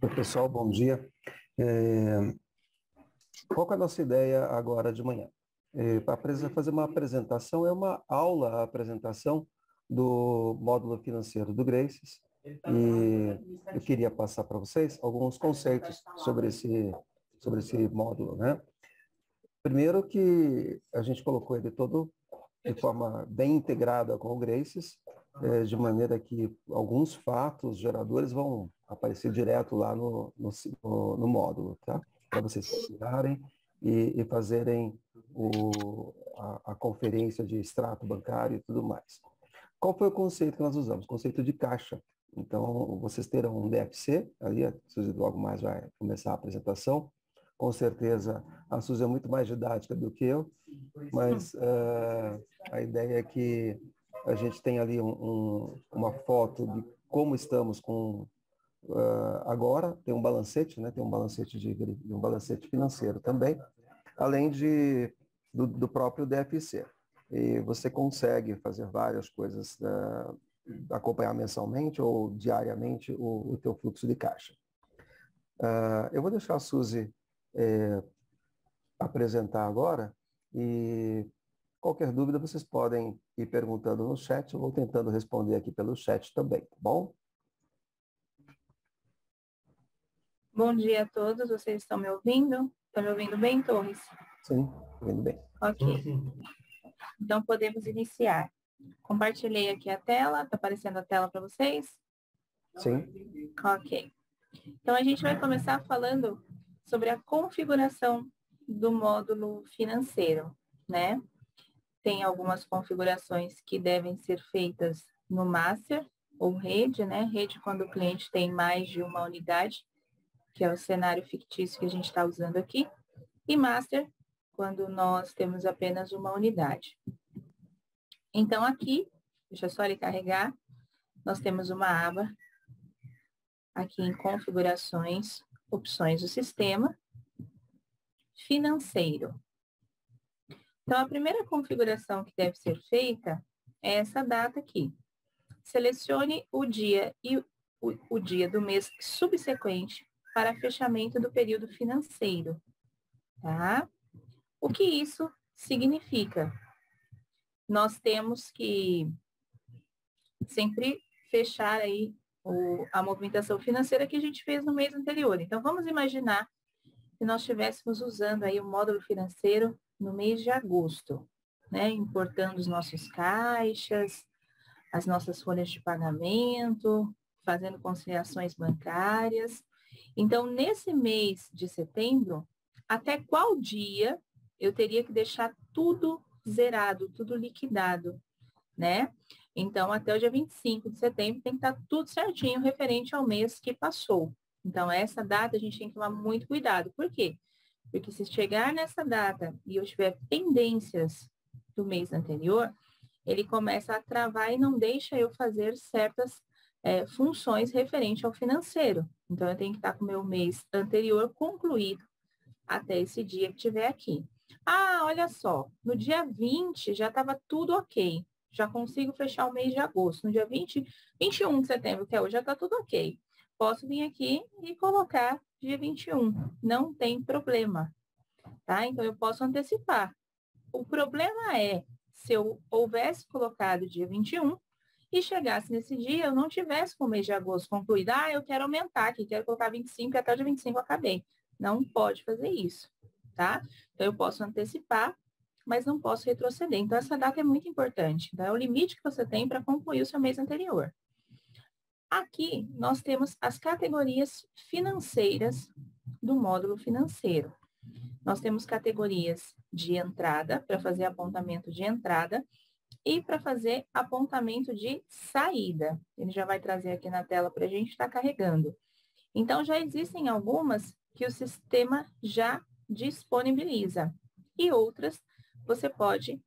Oi, pessoal, bom dia. Qual que é a nossa ideia agora de manhã? Para fazer uma apresentação, é uma aula, a apresentação do módulo financeiro do Graces, e eu queria passar para vocês alguns conceitos sobre esse módulo, né? Primeiro que a gente colocou ele todo de forma bem integrada com o Graces, de maneira que alguns fatos geradores vão aparecer direto lá no módulo, tá? Para vocês pesquisarem e fazerem a conferência de extrato bancário e tudo mais. Qual foi o conceito que nós usamos? Conceito de caixa. Então, vocês terão um DFC, ali a Suzy logo mais vai começar a apresentação. Com certeza, a Suzy é muito mais didática do que eu, mas a ideia é que a gente tem ali uma foto de como estamos com agora, tem um balancete, né? Tem um balancete um balancete financeiro também, além do próprio DFC. E você consegue fazer várias coisas, acompanhar mensalmente ou diariamente o teu fluxo de caixa. Eu vou deixar a Suzy apresentar agora, e qualquer dúvida vocês podem ir perguntando no chat, eu vou tentando responder aqui pelo chat também, tá bom? Bom dia a todos, vocês estão me ouvindo? Estão me ouvindo bem, Torres? Sim, ouvindo bem. Ok. Então, podemos iniciar. Compartilhei aqui a tela, está aparecendo a tela para vocês? Sim. Ok. Então, a gente vai começar falando sobre a configuração do módulo financeiro, né? Tem algumas configurações que devem ser feitas no master ou rede, né? Rede quando o cliente tem mais de uma unidade, que é o cenário fictício que a gente está usando aqui, e master quando nós temos apenas uma unidade. Então, aqui, deixa só ele carregar, nós temos uma aba aqui em configurações, opções do sistema, financeiro. Então, a primeira configuração que deve ser feita é essa data aqui. Selecione o dia e o dia do mês subsequente para fechamento do período financeiro, tá? O que isso significa? Nós temos que sempre fechar aí a movimentação financeira que a gente fez no mês anterior. Então, vamos imaginar que nós estivéssemos usando aí o módulo financeiro no mês de agosto, né? Importando os nossos caixas, as nossas folhas de pagamento, fazendo conciliações bancárias. Então, nesse mês de setembro, até qual dia eu teria que deixar tudo zerado, tudo liquidado, né? Então, até o dia 25 de setembro tem que estar tudo certinho referente ao mês que passou. Então, essa data a gente tem que tomar muito cuidado. Por quê? Porque se chegar nessa data e eu tiver pendências do mês anterior, ele começa a travar e não deixa eu fazer certas funções referente ao financeiro. Então, eu tenho que estar com o meu mês anterior concluído até esse dia que tiver aqui. Ah, olha só, no dia 20 já estava tudo ok. Já consigo fechar o mês de agosto. No dia 21 de setembro, que é hoje, já está tudo ok. Posso vir aqui e colocar dia 21. Não tem problema, tá? Então, eu posso antecipar. O problema é se eu houvesse colocado dia 21 e chegasse nesse dia, eu não tivesse com o mês de agosto concluído. Ah, eu quero aumentar aqui, quero colocar 25 e até o dia 25 eu acabei. Não pode fazer isso, tá? Então, eu posso antecipar, mas não posso retroceder. Então, essa data é muito importante. Então, é o limite que você tem para concluir o seu mês anterior. Aqui, nós temos as categorias financeiras do módulo financeiro. Nós temos categorias de entrada, para fazer apontamento de entrada, e para fazer apontamento de saída. Ele já vai trazer aqui na tela para a gente estar carregando. Então, já existem algumas que o sistema já disponibiliza, e outras você pode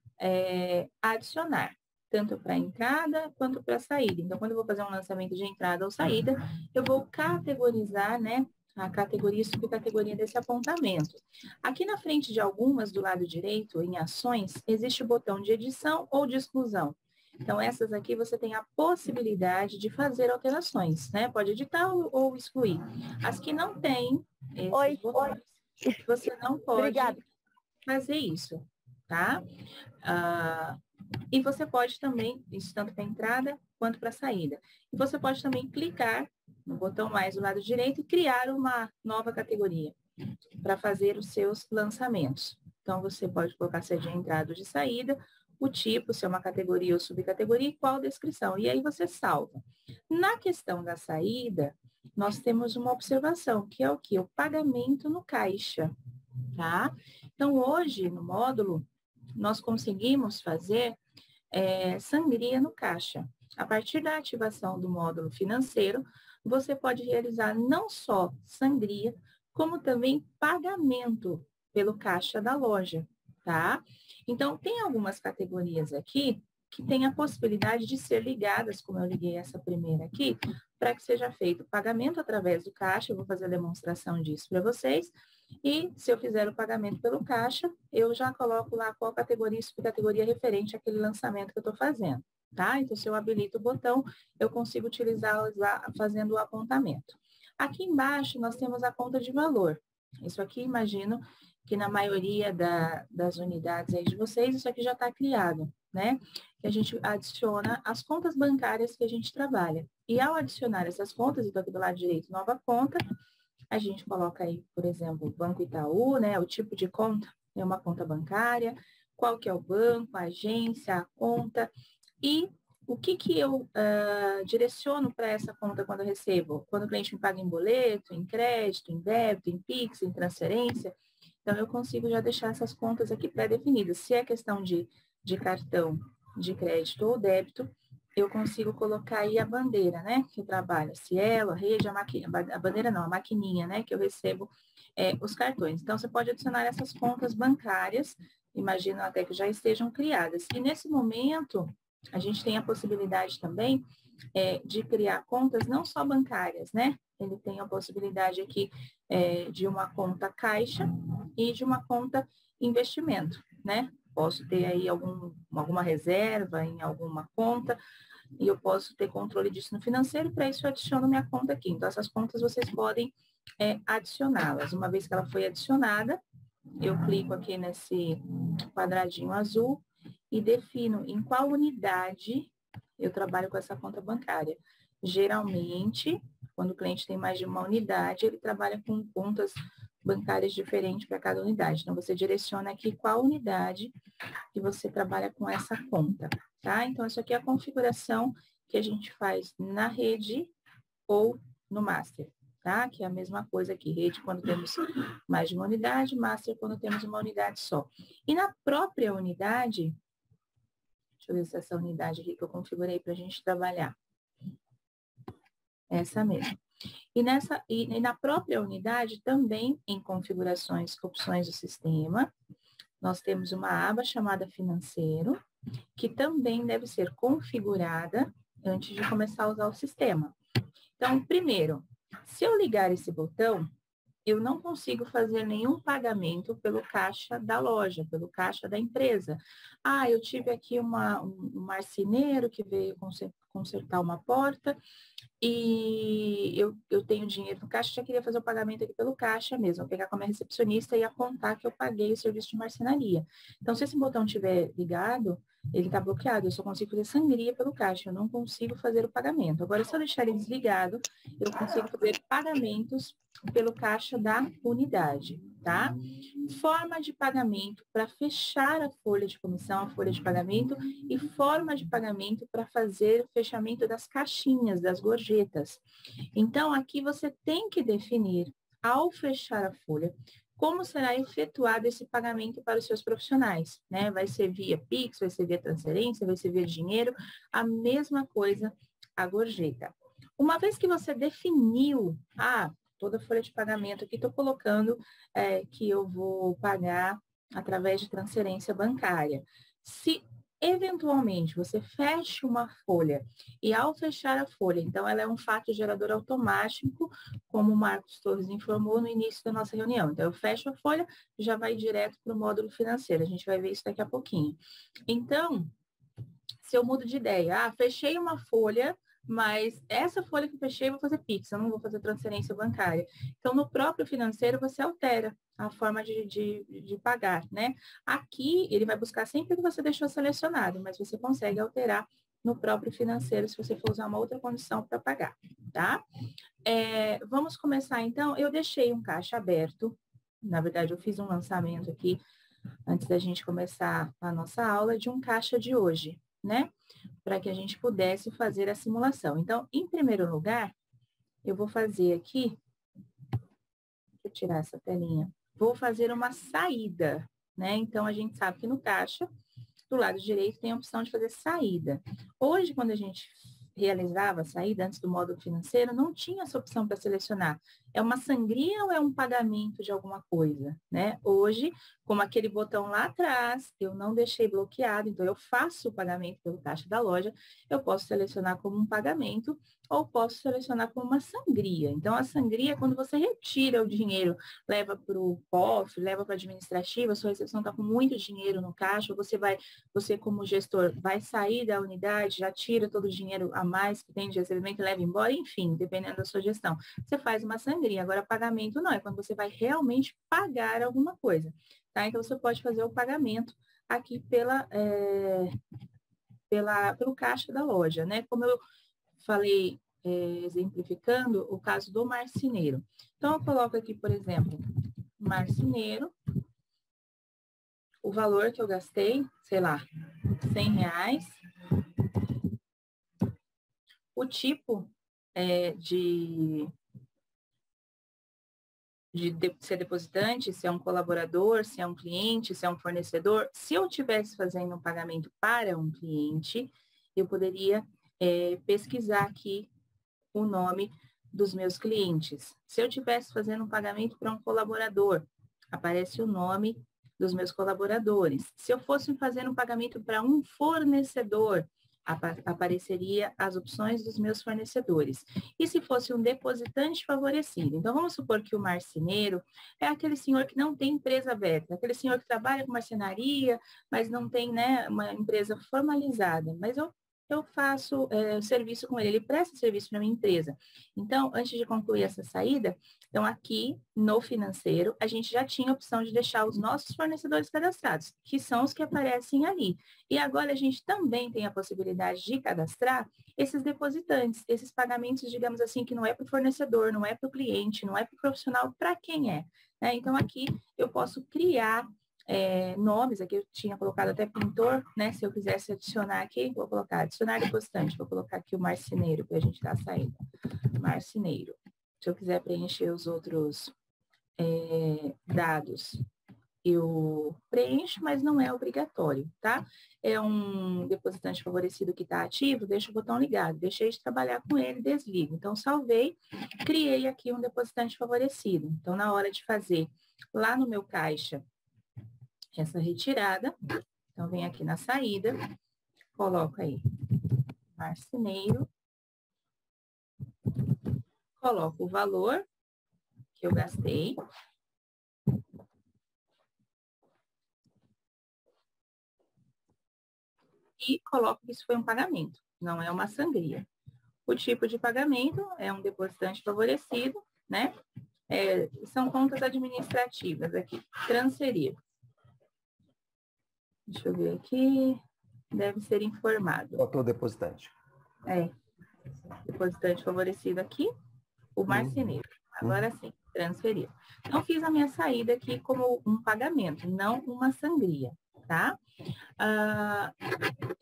adicionar, tanto para entrada quanto para saída. Então, quando eu vou fazer um lançamento de entrada ou saída, eu vou categorizar, né, a categoria e subcategoria desse apontamento. Aqui na frente de algumas, do lado direito, em ações, existe o botão de edição ou de exclusão. Então, essas aqui você tem a possibilidade de fazer alterações, né? Pode editar ou excluir. As que não têm esses botões, você não pode fazer isso, tá? E você pode também, isso tanto para entrada quanto para saída. E você pode também clicar no botão mais do lado direito e criar uma nova categoria para fazer os seus lançamentos. Então, você pode colocar se é de entrada ou de saída, o tipo, se é uma categoria ou subcategoria e qual descrição. E aí você salva. Na questão da saída, nós temos uma observação, que é o quê? O pagamento no caixa, tá? Então, hoje, no módulo, nós conseguimos fazer sangria no caixa. A partir da ativação do módulo financeiro, você pode realizar não só sangria, como também pagamento pelo caixa da loja, tá? Então, tem algumas categorias aqui que têm a possibilidade de ser ligadas, como eu liguei essa primeira aqui, para que seja feito pagamento através do caixa. Eu vou fazer a demonstração disso para vocês. E se eu fizer o pagamento pelo caixa, eu já coloco lá qual categoria e subcategoria referente àquele lançamento que eu estou fazendo, tá? Então, se eu habilito o botão, eu consigo utilizá-las lá fazendo o apontamento. Aqui embaixo, nós temos a conta de valor. Isso aqui, imagino que na maioria das unidades aí de vocês, isso aqui já está criado, né? Que a gente adiciona as contas bancárias que a gente trabalha. E ao adicionar essas contas, então aqui do lado direito, nova conta, a gente coloca aí, por exemplo, Banco Itaú, né? O tipo de conta é uma conta bancária, qual que é o banco, a agência, a conta, e o que eu direciono para essa conta quando eu recebo? Quando o cliente me paga em boleto, em crédito, em débito, em Pix, em transferência. Então, eu consigo já deixar essas contas aqui pré-definidas. Se é questão de cartão de crédito ou débito, eu consigo colocar aí a bandeira, né? Que eu trabalho, Cielo, a rede, a bandeira não, a maquininha, né? Que eu recebo os cartões. Então, você pode adicionar essas contas bancárias, imagino até que já estejam criadas. E nesse momento, a gente tem a possibilidade também de criar contas não só bancárias, né? Ele tem a possibilidade aqui de uma conta caixa e de uma conta investimento, né? Posso ter aí alguma reserva em alguma conta e eu posso ter controle disso no financeiro, para isso eu adiciono minha conta aqui. Então, essas contas vocês podem adicioná-las. Uma vez que ela foi adicionada, eu clico aqui nesse quadradinho azul e defino em qual unidade eu trabalho com essa conta bancária. Geralmente, quando o cliente tem mais de uma unidade, ele trabalha com contas bancárias diferentes para cada unidade. Então, você direciona aqui qual unidade que você trabalha com essa conta, tá? Então, isso aqui é a configuração que a gente faz na rede ou no master, tá? Que é a mesma coisa aqui, rede quando temos mais de uma unidade, master quando temos uma unidade só. E na própria unidade, deixa eu ver se essa unidade aqui que eu configurei para a gente trabalhar. Essa mesmo. E na própria unidade, também em configurações, opções do sistema, nós temos uma aba chamada financeiro, que também deve ser configurada antes de começar a usar o sistema. Então, primeiro, se eu ligar esse botão, eu não consigo fazer nenhum pagamento pelo caixa da loja, pelo caixa da empresa. Ah, eu tive aqui um marceneiro que veio consertar uma porta e eu tenho dinheiro no caixa, já queria fazer o pagamento aqui pelo caixa mesmo, vou pegar com a minha recepcionista e apontar que eu paguei o serviço de marcenaria. Então, se esse botão estiver ligado, ele está bloqueado, eu só consigo fazer sangria pelo caixa, eu não consigo fazer o pagamento. Agora, se eu deixar ele desligado, eu consigo fazer pagamentos pelo caixa da unidade, tá? Forma de pagamento para fechar a folha de comissão, a folha de pagamento, e forma de pagamento para fazer o fechamento das caixinhas, das gorjetas. Então, aqui você tem que definir, ao fechar a folha, como será efetuado esse pagamento para os seus profissionais, né? Vai ser via Pix, vai ser via transferência, vai ser via dinheiro, a mesma coisa a gorjeta. Uma vez que você definiu, toda a folha de pagamento aqui, estou colocando que eu vou pagar através de transferência bancária. Se eventualmente você fecha uma folha e ao fechar a folha, então ela é um fato gerador automático, como o Marcos Torres informou no início da nossa reunião. Então, eu fecho a folha, já vai direto para o módulo financeiro. A gente vai ver isso daqui a pouquinho. Então, se eu mudo de ideia, fechei uma folha, mas essa folha que eu fechei eu vou fazer Pix, eu não vou fazer transferência bancária. Então, no próprio financeiro, você altera a forma de pagar, né? Aqui, ele vai buscar sempre o que você deixou selecionado, mas você consegue alterar no próprio financeiro se você for usar uma outra condição para pagar, tá? Vamos começar, então. Eu deixei um caixa aberto. Na verdade, eu fiz um lançamento aqui, antes da gente começar a nossa aula, de um caixa de hoje, né? Para que a gente pudesse fazer a simulação. Então, em primeiro lugar, eu vou fazer aqui, deixa eu tirar essa telinha, vou fazer uma saída, né? Então, a gente sabe que no caixa, do lado direito, tem a opção de fazer saída. Hoje, quando a gente realizava a saída antes do módulo financeiro, não tinha essa opção para selecionar. É uma sangria ou é um pagamento de alguma coisa, né? Hoje, como aquele botão lá atrás, eu não deixei bloqueado, então eu faço o pagamento pelo caixa da loja, eu posso selecionar como um pagamento ou posso selecionar como uma sangria. Então, a sangria é quando você retira o dinheiro, leva para o cofre, leva para a administrativa, a sua recepção está com muito dinheiro no caixa, você como gestor vai sair da unidade, já tira todo o dinheiro a mais que tem de recebimento e leva embora, enfim, dependendo da sua gestão. Você faz uma sangria. Agora, pagamento não, é quando você vai realmente pagar alguma coisa, tá? Então, você pode fazer o pagamento aqui pelo caixa da loja, né? Como eu falei, exemplificando o caso do marceneiro. Então, eu coloco aqui, por exemplo, marceneiro, o valor que eu gastei, sei lá, R$100, o tipo de ser depositante, se é um colaborador, se é um cliente, se é um fornecedor. Se eu estivesse fazendo um pagamento para um cliente, eu poderia pesquisar aqui o nome dos meus clientes. Se eu estivesse fazendo um pagamento para um colaborador, aparece o nome dos meus colaboradores. Se eu fosse fazer um pagamento para um fornecedor, apareceria as opções dos meus fornecedores. E se fosse um depositante favorecido? Então, vamos supor que o marceneiro é aquele senhor que não tem empresa aberta, aquele senhor que trabalha com marcenaria, mas não tem, né, uma empresa formalizada. Mas eu faço serviço com ele, ele presta serviço para minha empresa. Então, antes de concluir essa saída, então aqui no financeiro, a gente já tinha a opção de deixar os nossos fornecedores cadastrados, que são os que aparecem ali. E agora a gente também tem a possibilidade de cadastrar esses depositantes, esses pagamentos, digamos assim, que não é para o fornecedor, não é para o cliente, não é para o profissional, para quem é, né? Então, aqui eu posso criar nomes, aqui eu tinha colocado até pintor, né? Se eu quisesse adicionar aqui, vou colocar adicionar depositante, vou colocar aqui o marceneiro, para a gente dar a saída. Marceneiro. Se eu quiser preencher os outros dados, eu preencho, mas não é obrigatório, tá? É um depositante favorecido que está ativo, deixa o botão ligado. Deixei de trabalhar com ele, desligo. Então, salvei, criei aqui um depositante favorecido. Então, na hora de fazer lá no meu caixa essa retirada, então, vem aqui na saída, coloco aí marceneiro, coloco o valor que eu gastei, e coloco que isso foi um pagamento, não é uma sangria. O tipo de pagamento é um depositante favorecido, né? São contas administrativas aqui, transferir. Deixa eu ver aqui, deve ser informado. Botou depositante. Depositante favorecido aqui, o marceneiro. Agora sim, transferir. Então, fiz a minha saída aqui como um pagamento, não uma sangria, tá?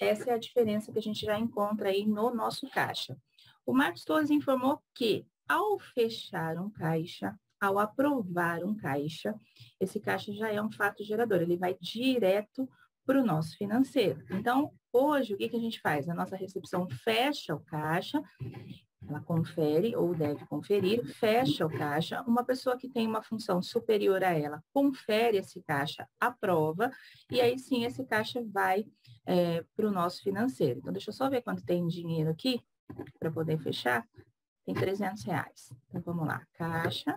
Essa é a diferença que a gente já encontra aí no nosso caixa. O Marcos Torres informou que, ao fechar um caixa, ao aprovar um caixa, esse caixa já é um fato gerador, ele vai direto para o nosso financeiro. Então, hoje, o que a gente faz? A nossa recepção fecha o caixa, ela confere ou deve conferir, fecha o caixa. Uma pessoa que tem uma função superior a ela confere esse caixa, aprova, e aí sim esse caixa vai para o nosso financeiro. Então, deixa eu só ver quanto tem dinheiro aqui para poder fechar. Tem R$300. Então, vamos lá. Caixa.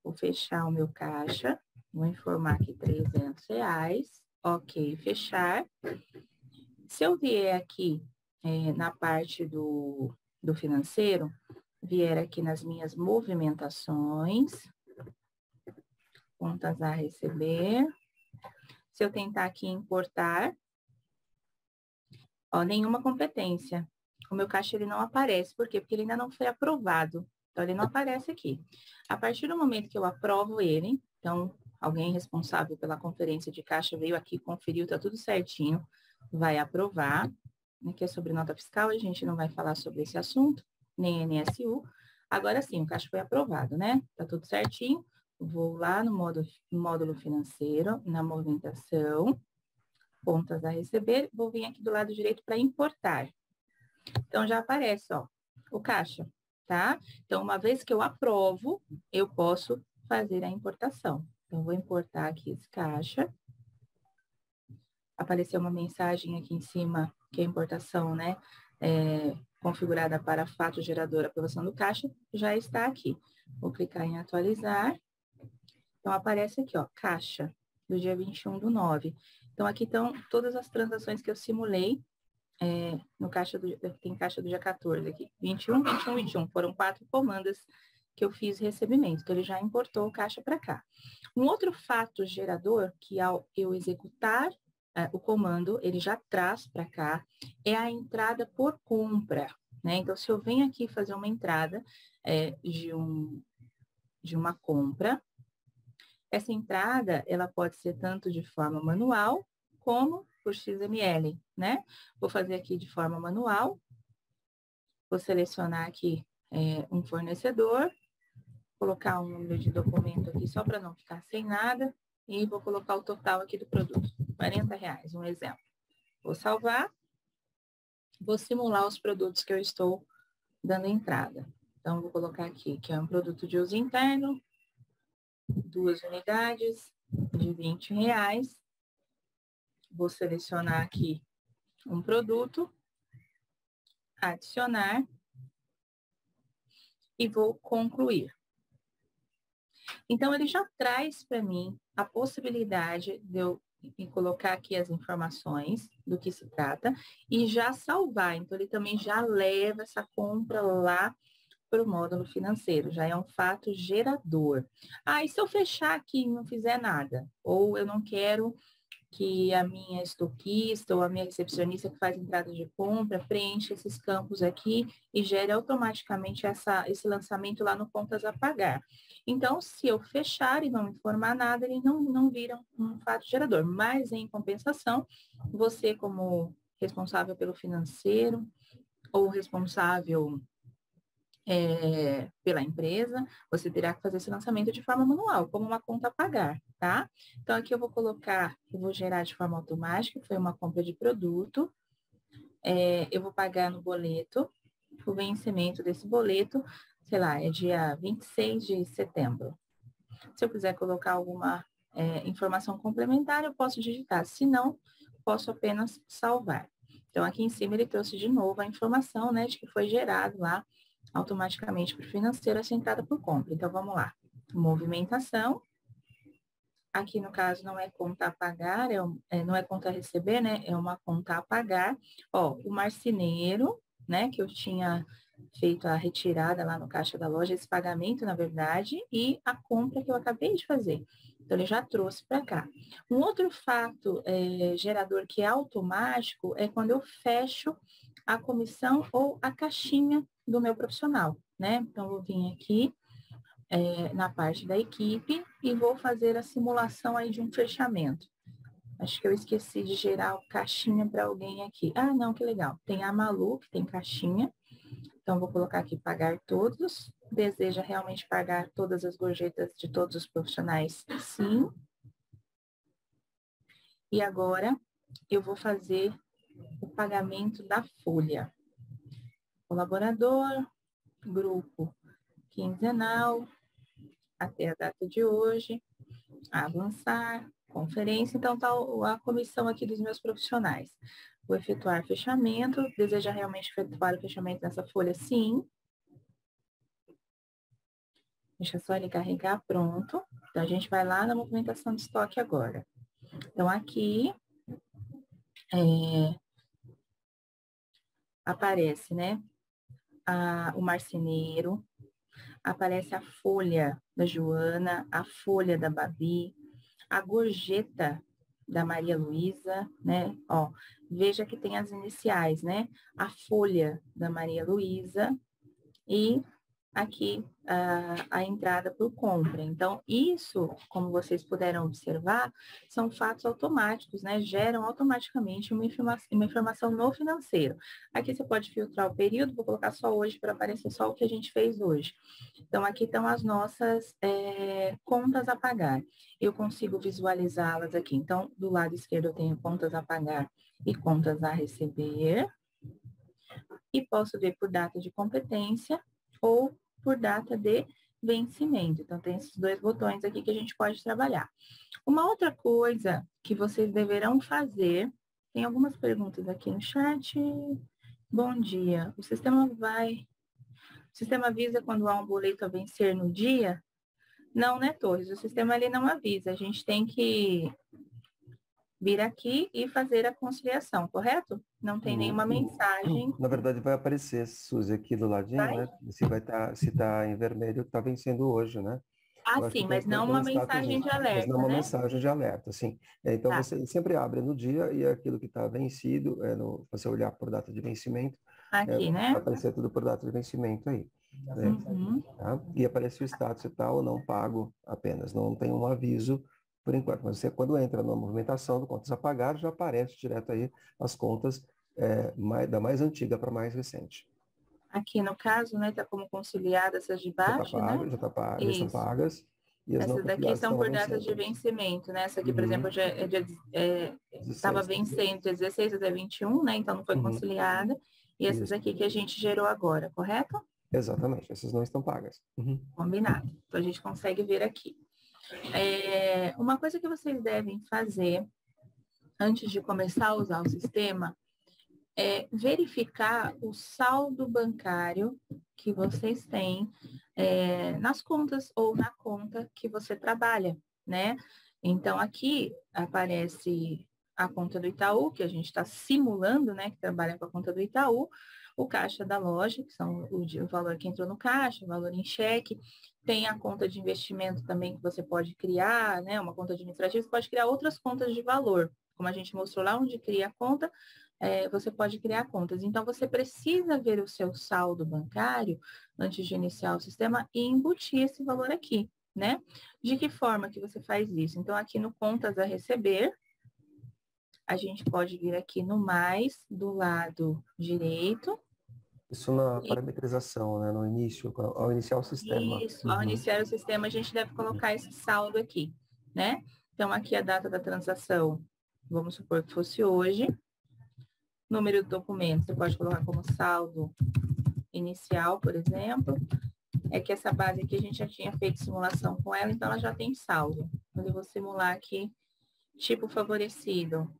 Vou fechar o meu caixa. Vou informar aqui R$300. Ok, fechar. Se eu vier aqui na parte do financeiro, vier aqui nas minhas movimentações, contas a receber, se eu tentar aqui importar, ó, nenhuma competência. O meu caixa ele não aparece. Por quê? Porque ele ainda não foi aprovado. Então, ele não aparece aqui. A partir do momento que eu aprovo ele, então, alguém responsável pela conferência de caixa veio aqui, conferiu, tá tudo certinho, vai aprovar. Aqui é sobre nota fiscal, a gente não vai falar sobre esse assunto, nem NSU. Agora sim, o caixa foi aprovado, né? Tá tudo certinho. Vou lá no módulo financeiro, na movimentação, contas a receber, vou vir aqui do lado direito para importar. Então, já aparece, ó, o caixa, tá? Então, uma vez que eu aprovo, eu posso fazer a importação. Então, vou importar aqui esse caixa. Apareceu uma mensagem aqui em cima, que a importação, né, configurada para fato gerador aprovação do caixa, já está aqui. Vou clicar em atualizar. Então, aparece aqui, ó, caixa, do dia 21/9. Então, aqui estão todas as transações que eu simulei, no caixa tem caixa do dia 14 aqui, 21, 21, 21. Foram 4 comandas que eu fiz recebimento. Então, ele já importou o caixa para cá. Um outro fato gerador, que ao eu executar o comando, ele já traz para cá, é a entrada por compra, né? Então, se eu venho aqui fazer uma entrada de uma compra, essa entrada, ela pode ser tanto de forma manual, como por XML, né? Vou fazer aqui de forma manual, vou selecionar aqui um fornecedor, colocar um número de documento aqui só para não ficar sem nada, e vou colocar o total aqui do produto, R$40, um exemplo. Vou salvar, vou simular os produtos que eu estou dando entrada. Então, vou colocar aqui que é um produto de uso interno, 2 unidades de R$20. Vou selecionar aqui um produto, adicionar e vou concluir. Então, ele já traz para mim a possibilidade de eu colocar aqui as informações do que se trata e já salvar. Então, ele também já leva essa compra lá para o módulo financeiro, já é um fato gerador. Ah, e se eu fechar aqui e não fizer nada? Ou eu não quero que a minha estoquista ou a minha recepcionista que faz entrada de compra preencha esses campos aqui e gere automaticamente esse lançamento lá no contas a pagar. Então, se eu fechar e não informar nada, ele não vira um fato gerador. Mas, em compensação, você como responsável pelo financeiro ou responsável pela empresa, você terá que fazer esse lançamento de forma manual, como uma conta a pagar, tá? Então, aqui eu vou colocar, eu vou gerar de forma automática, foi uma compra de produto, eu vou pagar no boleto, o vencimento desse boleto, sei lá, é dia 26 de setembro. Se eu quiser colocar alguma informação complementar, eu posso digitar, se não, posso apenas salvar. Então, aqui em cima ele trouxe de novo a informação, né, de que foi gerado lá automaticamente para o financeiro essa entrada por compra. Então, vamos lá. Movimentação. Aqui, no caso, não é conta a pagar, não é conta a receber, né? É uma conta a pagar. Ó, o marceneiro, né? Que eu tinha feito a retirada lá no caixa da loja, esse pagamento, na verdade, e a compra que eu acabei de fazer. Então, ele já trouxe para cá. Um outro fato gerador que é automático é quando eu fecho a comissão ou a caixinha do meu profissional, né? Então, eu vou vir aqui na parte da equipe e vou fazer a simulação aí de um fechamento. Acho que eu esqueci de gerar o caixinha para alguém aqui. Ah, não, que legal. Tem a Malu, que tem caixinha. Então, vou colocar aqui pagar todos. Deseja realmente pagar todas as gorjetas de todos os profissionais? Sim. E agora, eu vou fazer o pagamento da folha. Colaborador, grupo quinzenal, até a data de hoje, avançar, conferência, então tá a comissão aqui dos meus profissionais. Vou efetuar fechamento, deseja realmente efetuar o fechamento dessa folha? Sim. Deixa só ele carregar, pronto. Então, a gente vai lá na movimentação de estoque agora. Então, aqui, aparece, né, o marceneiro, aparece a folha da Joana, a folha da Babi, a gorjeta da Maria Luísa, né? Ó, veja que tem as iniciais, né? A folha da Maria Luísa e aqui a entrada por compra. Então, isso, como vocês puderam observar, são fatos automáticos, né? Geram automaticamente uma informação no financeiro. Aqui você pode filtrar o período, vou colocar só hoje para aparecer só o que a gente fez hoje. Então, aqui estão as nossas contas a pagar. Eu consigo visualizá-las aqui. Então, do lado esquerdo eu tenho contas a pagar e contas a receber. E posso ver por data de competência ou por data de vencimento. Então, tem esses dois botões aqui que a gente pode trabalhar. Uma outra coisa que vocês deverão fazer, tem algumas perguntas aqui no chat. Bom dia. O sistema avisa quando há um boleto a vencer no dia? Não, né, Torres? O sistema ali não avisa. A gente tem que vir aqui e fazer a conciliação, correto? Não tem nenhuma mensagem. Na verdade, vai aparecer, Suzy, aqui do ladinho, né? Se tá em vermelho, tá vencendo hoje, né? Sim, mas não uma mensagem de alerta, mas não uma né? mensagem de alerta, sim. Então, Tá. você sempre abre no dia e aquilo que está vencido, você olhar por data de vencimento, Aqui, né? vai aparecer tudo por data de vencimento aí. Né? Tá? E aparece o status e tal, ou não pago apenas. Não tem um aviso por enquanto. Mas você, quando entra na movimentação do contas a pagar, já aparece direto aí as contas da mais antiga para a mais recente. Aqui no caso, né, tá como conciliada essas de baixo, né? Já estão pagas. E as essas daqui são por datas de vencimento, né? Essa aqui, por exemplo, estava vencendo de 16 até 21, né? Então não foi conciliada. E essas aqui que a gente gerou agora, correto? Exatamente, essas não estão pagas. Combinado. Então a gente consegue ver aqui. Uma coisa que vocês devem fazer antes de começar a usar o sistema é verificar o saldo bancário que vocês têm nas contas ou na conta que você trabalha, né? Então, aqui aparece a conta do Itaú, que a gente está simulando, né? Que trabalha com a conta do Itaú, o caixa da loja, que são o valor que entrou no caixa, o valor em cheque. Tem a conta de investimento também que você pode criar, né? Uma conta administrativa, você pode criar outras contas de valor. Como a gente mostrou lá onde cria a conta, você pode criar contas. Então, você precisa ver o seu saldo bancário antes de iniciar o sistema e embutir esse valor aqui, né? De que forma que você faz isso? Então, aqui no contas a receber, a gente pode vir aqui no mais do lado direito. Isso na parametrização, né? No início, ao iniciar o sistema. Isso, ao iniciar o sistema, a gente deve colocar esse saldo aqui, né? Então, aqui a data da transação, vamos supor que fosse hoje. Número do documento, você pode colocar como saldo inicial, por exemplo. É que essa base aqui a gente já tinha feito simulação com ela, então ela já tem saldo. Quando eu vou simular aqui, tipo favorecido,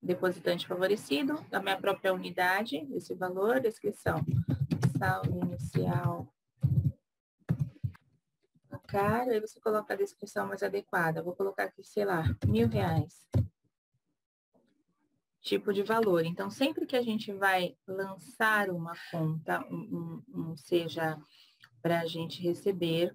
depositante favorecido, da minha própria unidade, esse valor, descrição, saldo inicial bancário, aí você coloca a descrição mais adequada. Vou colocar aqui, sei lá, R$1.000. Tipo de valor. Então, sempre que a gente vai lançar uma conta, seja para a gente receber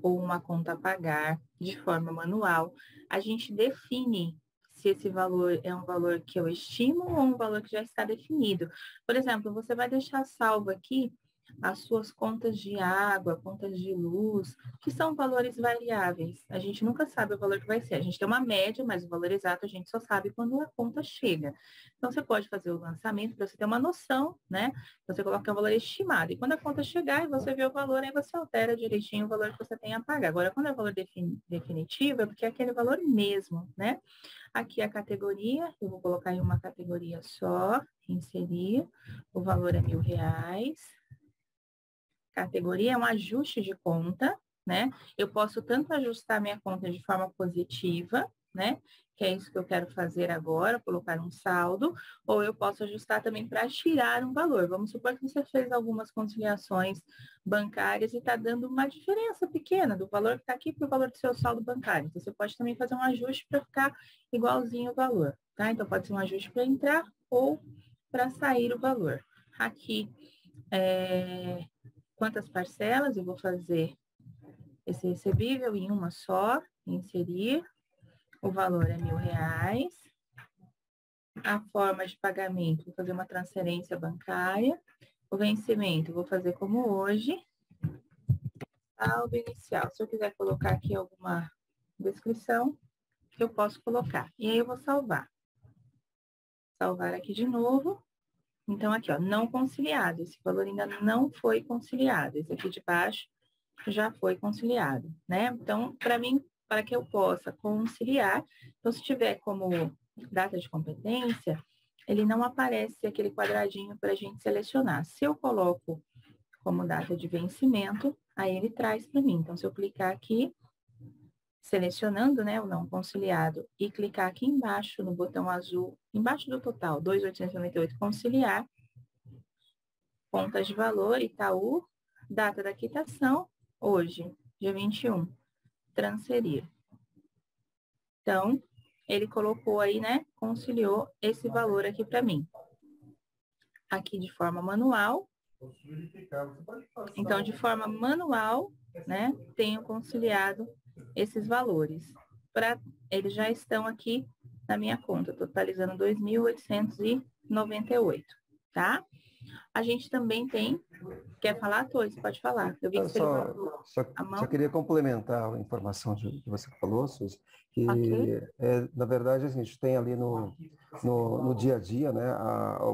ou uma conta a pagar de forma manual, a gente define se esse valor é um valor que eu estimo ou um valor que já está definido. Por exemplo, você vai deixar salvo aqui as suas contas de água, contas de luz, que são valores variáveis. A gente nunca sabe o valor que vai ser. A gente tem uma média, mas o valor exato a gente só sabe quando a conta chega. Então, você pode fazer o lançamento para você ter uma noção, né? Você coloca um valor estimado. E quando a conta chegar e você vê o valor, aí você altera direitinho o valor que você tem a pagar. Agora, quando é o valor definitivo, é porque é aquele valor mesmo, né? Aqui a categoria, eu vou colocar em uma categoria só, inserir, o valor é R$1.000. Categoria é um ajuste de conta, né? Eu posso tanto ajustar minha conta de forma positiva, né? Que é isso que eu quero fazer agora, colocar um saldo, ou eu posso ajustar também para tirar um valor. Vamos supor que você fez algumas conciliações bancárias e está dando uma diferença pequena do valor que está aqui para o valor do seu saldo bancário. Então, você pode também fazer um ajuste para ficar igualzinho o valor, tá? Então, pode ser um ajuste para entrar ou para sair o valor. Aqui, quantas parcelas eu vou fazer esse recebível em uma só, inserir, o valor é R$ 1.000. A forma de pagamento, vou fazer uma transferência bancária. O vencimento, vou fazer como hoje. Saldo inicial. Se eu quiser colocar aqui alguma descrição, eu posso colocar. E aí eu vou salvar. Salvar aqui de novo. Então, aqui, ó, não conciliado. Esse valor ainda não foi conciliado. Esse aqui de baixo já foi conciliado, né? Então, para mim, para que eu possa conciliar, então, se tiver como data de competência, ele não aparece aquele quadradinho para a gente selecionar. Se eu coloco como data de vencimento, aí ele traz para mim. Então, se eu clicar aqui, selecionando, né, o não conciliado, e clicar aqui embaixo, no botão azul, embaixo do total, 2.898, conciliar, contas de valor, Itaú, data da quitação, hoje, dia 21, transferir. Então, ele colocou aí, né, conciliou esse valor aqui para mim. Aqui de forma manual. Então, de forma manual, né, tenho conciliado esses valores. Eles já estão aqui na minha conta, totalizando 2.898, tá? A gente também tem... Quer falar, Torres? Pode falar. Eu vi que você só queria complementar a informação que você falou, Suzy, que, okay. Na verdade, a gente tem ali no dia a dia, né, a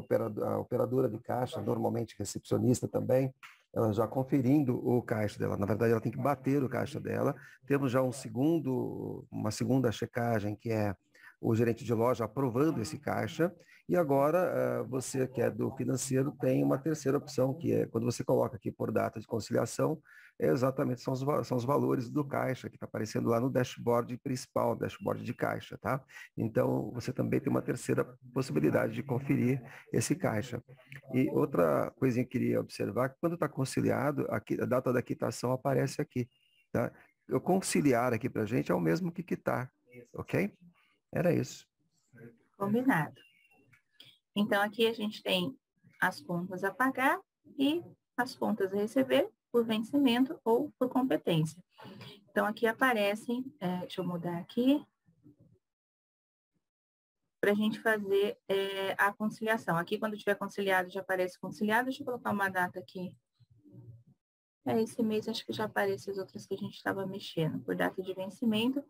operadora de caixa, normalmente recepcionista também, ela já conferindo o caixa dela. Na verdade, ela tem que bater o caixa dela. Temos já uma segunda checagem, que é o gerente de loja aprovando esse caixa. E agora, você que é do financeiro, tem uma terceira opção, que é quando você coloca aqui por data de conciliação, exatamente são os valores do caixa, que está aparecendo lá no dashboard principal, dashboard de caixa, tá? Então, você também tem uma terceira possibilidade de conferir esse caixa. E outra coisinha que eu queria observar, que quando está conciliado, aqui, a data da quitação aparece aqui, tá? O conciliar aqui para a gente é o mesmo que quitar, ok? Era isso. Combinado. Então, aqui a gente tem as contas a pagar e as contas a receber por vencimento ou por competência. Então, aqui aparecem, deixa eu mudar aqui, para a gente fazer a conciliação. Aqui, quando tiver conciliado, já aparece conciliado. Deixa eu colocar uma data aqui. Esse mês, acho que já aparece as outras que a gente estava mexendo, por data de vencimento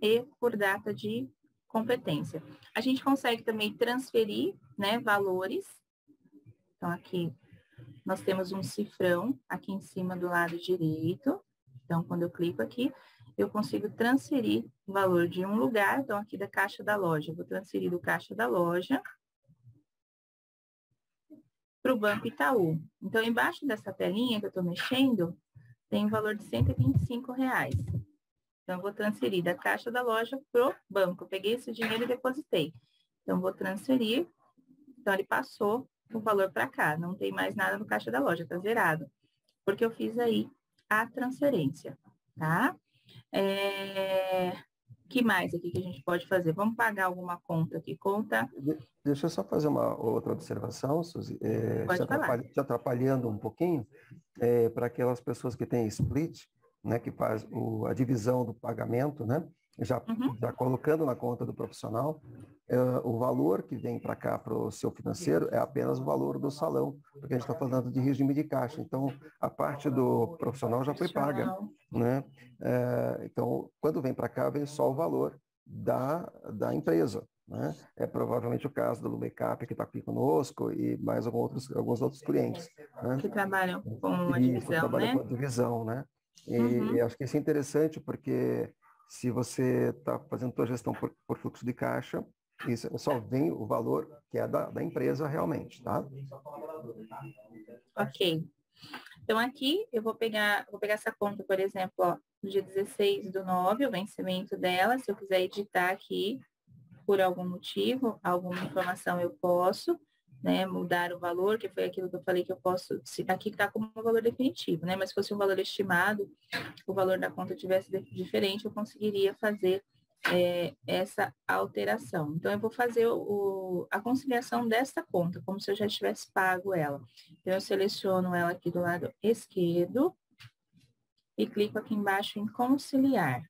e por data de competência. A gente consegue também transferir, né, valores. Então, aqui nós temos um cifrão aqui em cima do lado direito. Então, quando eu clico aqui, eu consigo transferir o valor de um lugar. Então, aqui da caixa da loja, eu vou transferir do caixa da loja para o Banco Itaú. Então, embaixo dessa telinha que eu estou mexendo, tem um valor de R$125. Então, eu vou transferir da caixa da loja para o banco. Eu peguei esse dinheiro e depositei. Então, vou transferir. Então, ele passou o valor para cá. Não tem mais nada no caixa da loja, está zerado. Porque eu fiz aí a transferência, tá? Que mais aqui que a gente pode fazer? Vamos pagar alguma conta aqui. Conta... Deixa eu só fazer uma outra observação, Suzy. Pode falar. Te atrapalhando um pouquinho, para aquelas pessoas que têm split, né, que faz a divisão do pagamento, né, já colocando na conta do profissional, o valor que vem para cá para o seu financeiro é apenas o valor do salão, porque a gente está falando de regime de caixa. Então, a parte do profissional já foi paga, né? Então, quando vem para cá, vem só o valor da empresa, né? É provavelmente o caso do Lumecap, que está aqui conosco, e mais alguns outros clientes, né? Que trabalham com a divisão, trabalham com a divisão, né? E acho que isso é interessante, porque se você está fazendo sua gestão por fluxo de caixa, isso só vem o valor que é da empresa realmente, tá? Ok. Então, aqui eu vou pegar essa conta, por exemplo, ó, no dia 16/9, o vencimento dela. Se eu quiser editar aqui, por algum motivo, alguma informação eu posso, né, mudar o valor, que foi aquilo que eu falei que eu posso, aqui está como um valor definitivo, né, mas se fosse um valor estimado, o valor da conta tivesse diferente, eu conseguiria fazer essa alteração. Então, eu vou fazer a conciliação desta conta, como se eu já tivesse pago ela. Então, eu seleciono ela aqui do lado esquerdo e clico aqui embaixo em conciliar.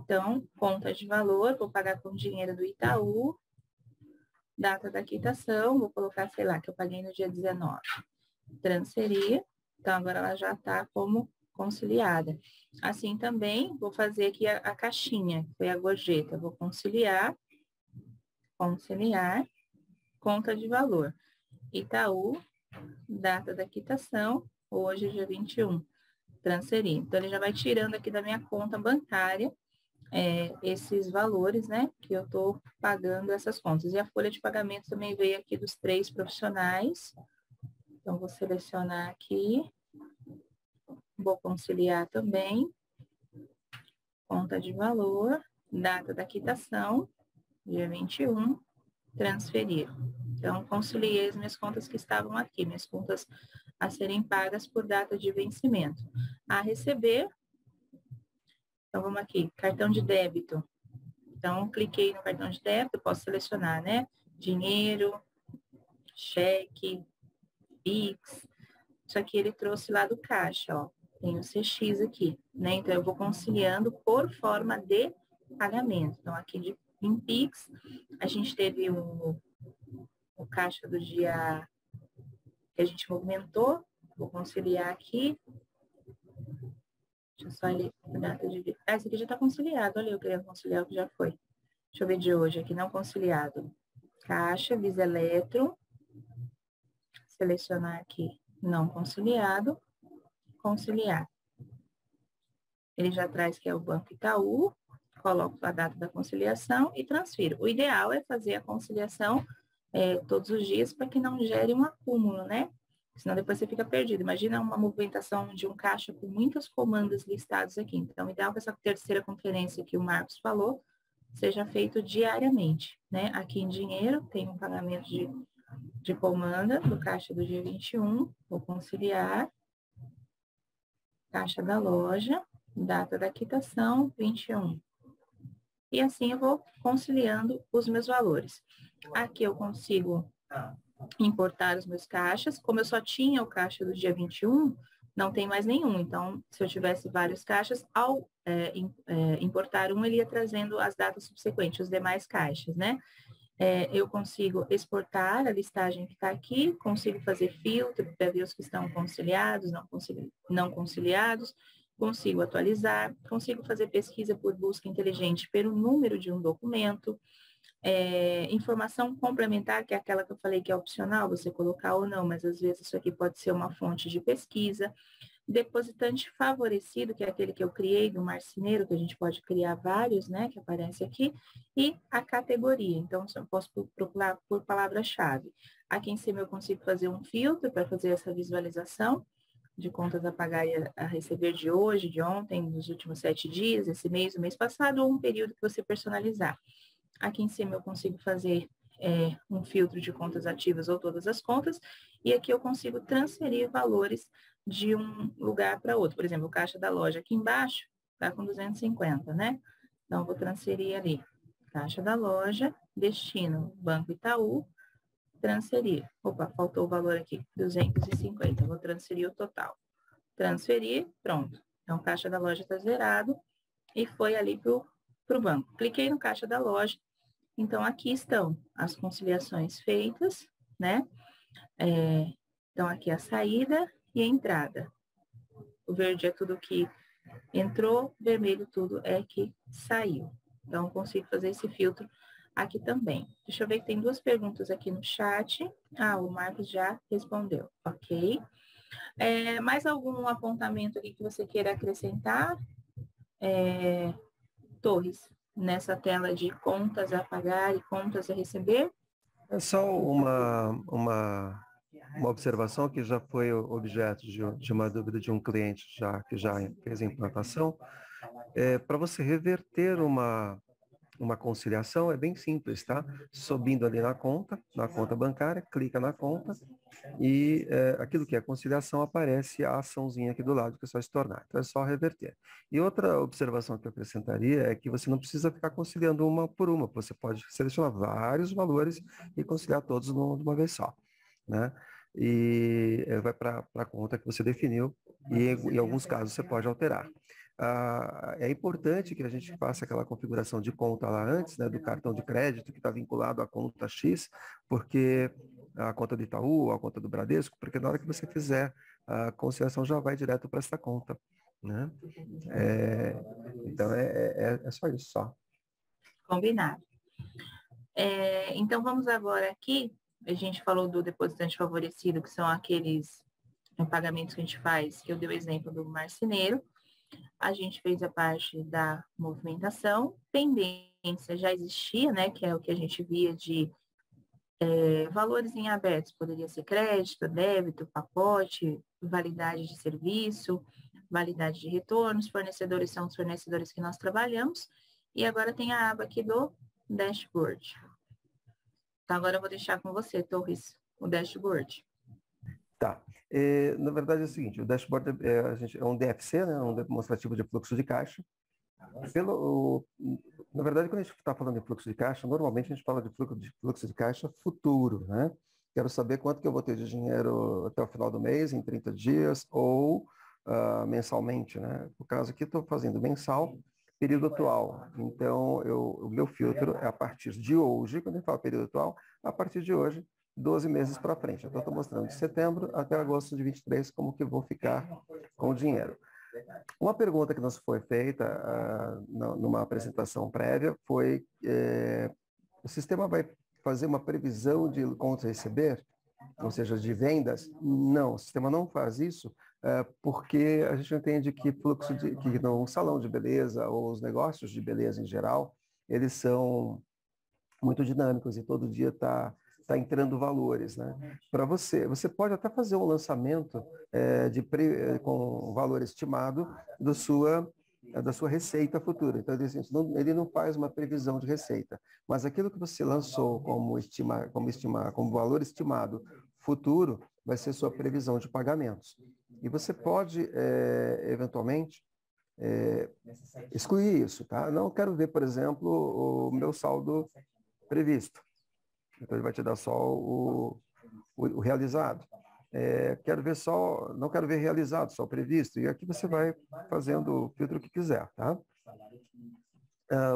Então, conta de valor, vou pagar com dinheiro do Itaú, data da quitação, vou colocar, sei lá, que eu paguei no dia 19. Transferir, então agora ela já está como conciliada. Assim também, vou fazer aqui a caixinha, que foi a gorjeta, vou conciliar, conta de valor. Itaú, data da quitação, hoje, dia 21, transferir. Então, ele já vai tirando aqui da minha conta bancária esses valores, né, que eu estou pagando essas contas. E a folha de pagamento também veio aqui dos 3 profissionais. Então, vou selecionar aqui, vou conciliar também, conta de valor, data da quitação, dia 21, transferir. Então, conciliei as minhas contas que estavam aqui, minhas contas a serem pagas por data de vencimento. A receber, então vamos aqui, cartão de débito. Então, cliquei no cartão de débito, posso selecionar, né? Dinheiro, cheque, Pix. Isso aqui ele trouxe lá do caixa, ó. Tem o CX aqui, né? Então, eu vou conciliando por forma de pagamento. Então, aqui em Pix, a gente teve o caixa do dia que a gente movimentou. Vou conciliar aqui. Deixa eu só ler a data de... Ah, esse aqui já está conciliado. Olha, eu queria conciliar o que já foi. Deixa eu ver de hoje aqui, não conciliado. Caixa, Visa Eletro. Selecionar aqui, não conciliado. Conciliar. Ele já traz que é o Banco Itaú. Coloco a data da conciliação e transfiro. O ideal é fazer a conciliação todos os dias para que não gere um acúmulo, né? Senão depois você fica perdido. Imagina uma movimentação de um caixa com muitas comandas listados aqui. Então, o ideal é que essa terceira conferência que o Marcos falou seja feito diariamente, né? Aqui em dinheiro tem um pagamento de comanda do caixa do dia 21, vou conciliar, caixa da loja, data da quitação, 21. E assim eu vou conciliando os meus valores. Aqui eu consigo importar os meus caixas. Como eu só tinha o caixa do dia 21, não tem mais nenhum. Então, se eu tivesse vários caixas, ao importar um, ele ia trazendo as datas subsequentes, os demais caixas, né? Eu consigo exportar a listagem que está aqui, consigo fazer filtro para ver os que estão conciliados, não conciliados, consigo atualizar, consigo fazer pesquisa por busca inteligente pelo número de um documento, informação complementar, que é aquela que eu falei que é opcional, você colocar ou não, mas às vezes isso aqui pode ser uma fonte de pesquisa. Depositante favorecido, que é aquele que eu criei do marceneiro, que a gente pode criar vários, né, que aparece aqui, e a categoria. Então, eu posso procurar por palavra-chave. Aqui em cima eu consigo fazer um filtro para fazer essa visualização de contas a pagar e a receber de hoje, de ontem, dos últimos 7 dias, esse mês, o mês passado, ou um período que você personalizar. Aqui em cima eu consigo fazer um filtro de contas ativas ou todas as contas, e aqui eu consigo transferir valores de um lugar para outro. Por exemplo, o caixa da loja aqui embaixo está com 250, né? Então, vou transferir ali. Caixa da loja, destino, Banco Itaú, transferir. Opa, faltou o valor aqui, 250. Vou transferir o total. Transferir, pronto. Então, caixa da loja está zerado e foi ali para o banco. Cliquei no caixa da loja. Então, aqui estão as conciliações feitas, né? Então, aqui a saída e a entrada. O verde é tudo que entrou, vermelho tudo é que saiu. Então, consigo fazer esse filtro aqui também. Deixa eu ver que tem 2 perguntas aqui no chat. Ah, o Marcos já respondeu, ok. Mais algum apontamento aqui que você queira acrescentar? Torres, nessa tela de contas a pagar e contas a receber? É só uma observação que já foi objeto de uma dúvida de um cliente que já fez a implantação. Para você reverter uma uma conciliação, é bem simples, tá? Subindo ali na conta bancária, clica na conta e aquilo que é conciliação aparece a açãozinha aqui do lado, que é só estornar. Então é só reverter. E outra observação que eu acrescentaria é que você não precisa ficar conciliando uma por uma, você pode selecionar vários valores e conciliar todos de uma vez só, né? E vai para a conta que você definiu e em alguns casos você pode alterar. É importante que a gente faça aquela configuração de conta lá antes, né, do cartão de crédito que está vinculado à conta X, porque a conta do Itaú, a conta do Bradesco, porque na hora que você fizer a conciliação já vai direto para essa conta, né? Então é só isso, só. Combinado. Então vamos agora aqui, a gente falou do depositante favorecido, que são aqueles pagamentos que a gente faz, que eu dei o exemplo do marceneiro. A gente fez a parte da movimentação, pendência já existia, né, que é o que a gente via de valores em abertos, poderia ser crédito, débito, pacote, validade de serviço, validade de retornos, fornecedores são os fornecedores que nós trabalhamos, e agora tem a aba aqui do dashboard. Então agora eu vou deixar com você, Torres, o dashboard. Tá. Na verdade é o seguinte, o dashboard é um DFC, né, um demonstrativo de fluxo de caixa. Na verdade, quando a gente está falando de fluxo de caixa, normalmente a gente fala de fluxo de caixa futuro, né? Quero saber quanto que eu vou ter de dinheiro até o final do mês, em 30 dias, ou mensalmente, né? No caso aqui, estou fazendo mensal, período atual. Então, o meu filtro é a partir de hoje, quando a gente fala período atual, a partir de hoje, 12 meses para frente. Então, estou mostrando de setembro até agosto de 23 como que eu vou ficar com o dinheiro. Uma pergunta que nos foi feita numa apresentação prévia foi o sistema vai fazer uma previsão de contas a receber, ou seja, de vendas? Não, o sistema não faz isso porque a gente entende que que no salão de beleza ou os negócios de beleza em geral, eles são muito dinâmicos e todo dia está entrando valores, né? Para você pode até fazer um lançamento com valor estimado da sua receita futura. Então, ele não faz uma previsão de receita, mas aquilo que você lançou como valor estimado futuro vai ser sua previsão de pagamentos. E você pode, eventualmente, excluir isso, tá? Não quero ver, por exemplo, o meu saldo previsto. Então ele vai te dar só o realizado. Não quero ver realizado, só previsto. E aqui você vai fazendo o filtro que quiser, tá?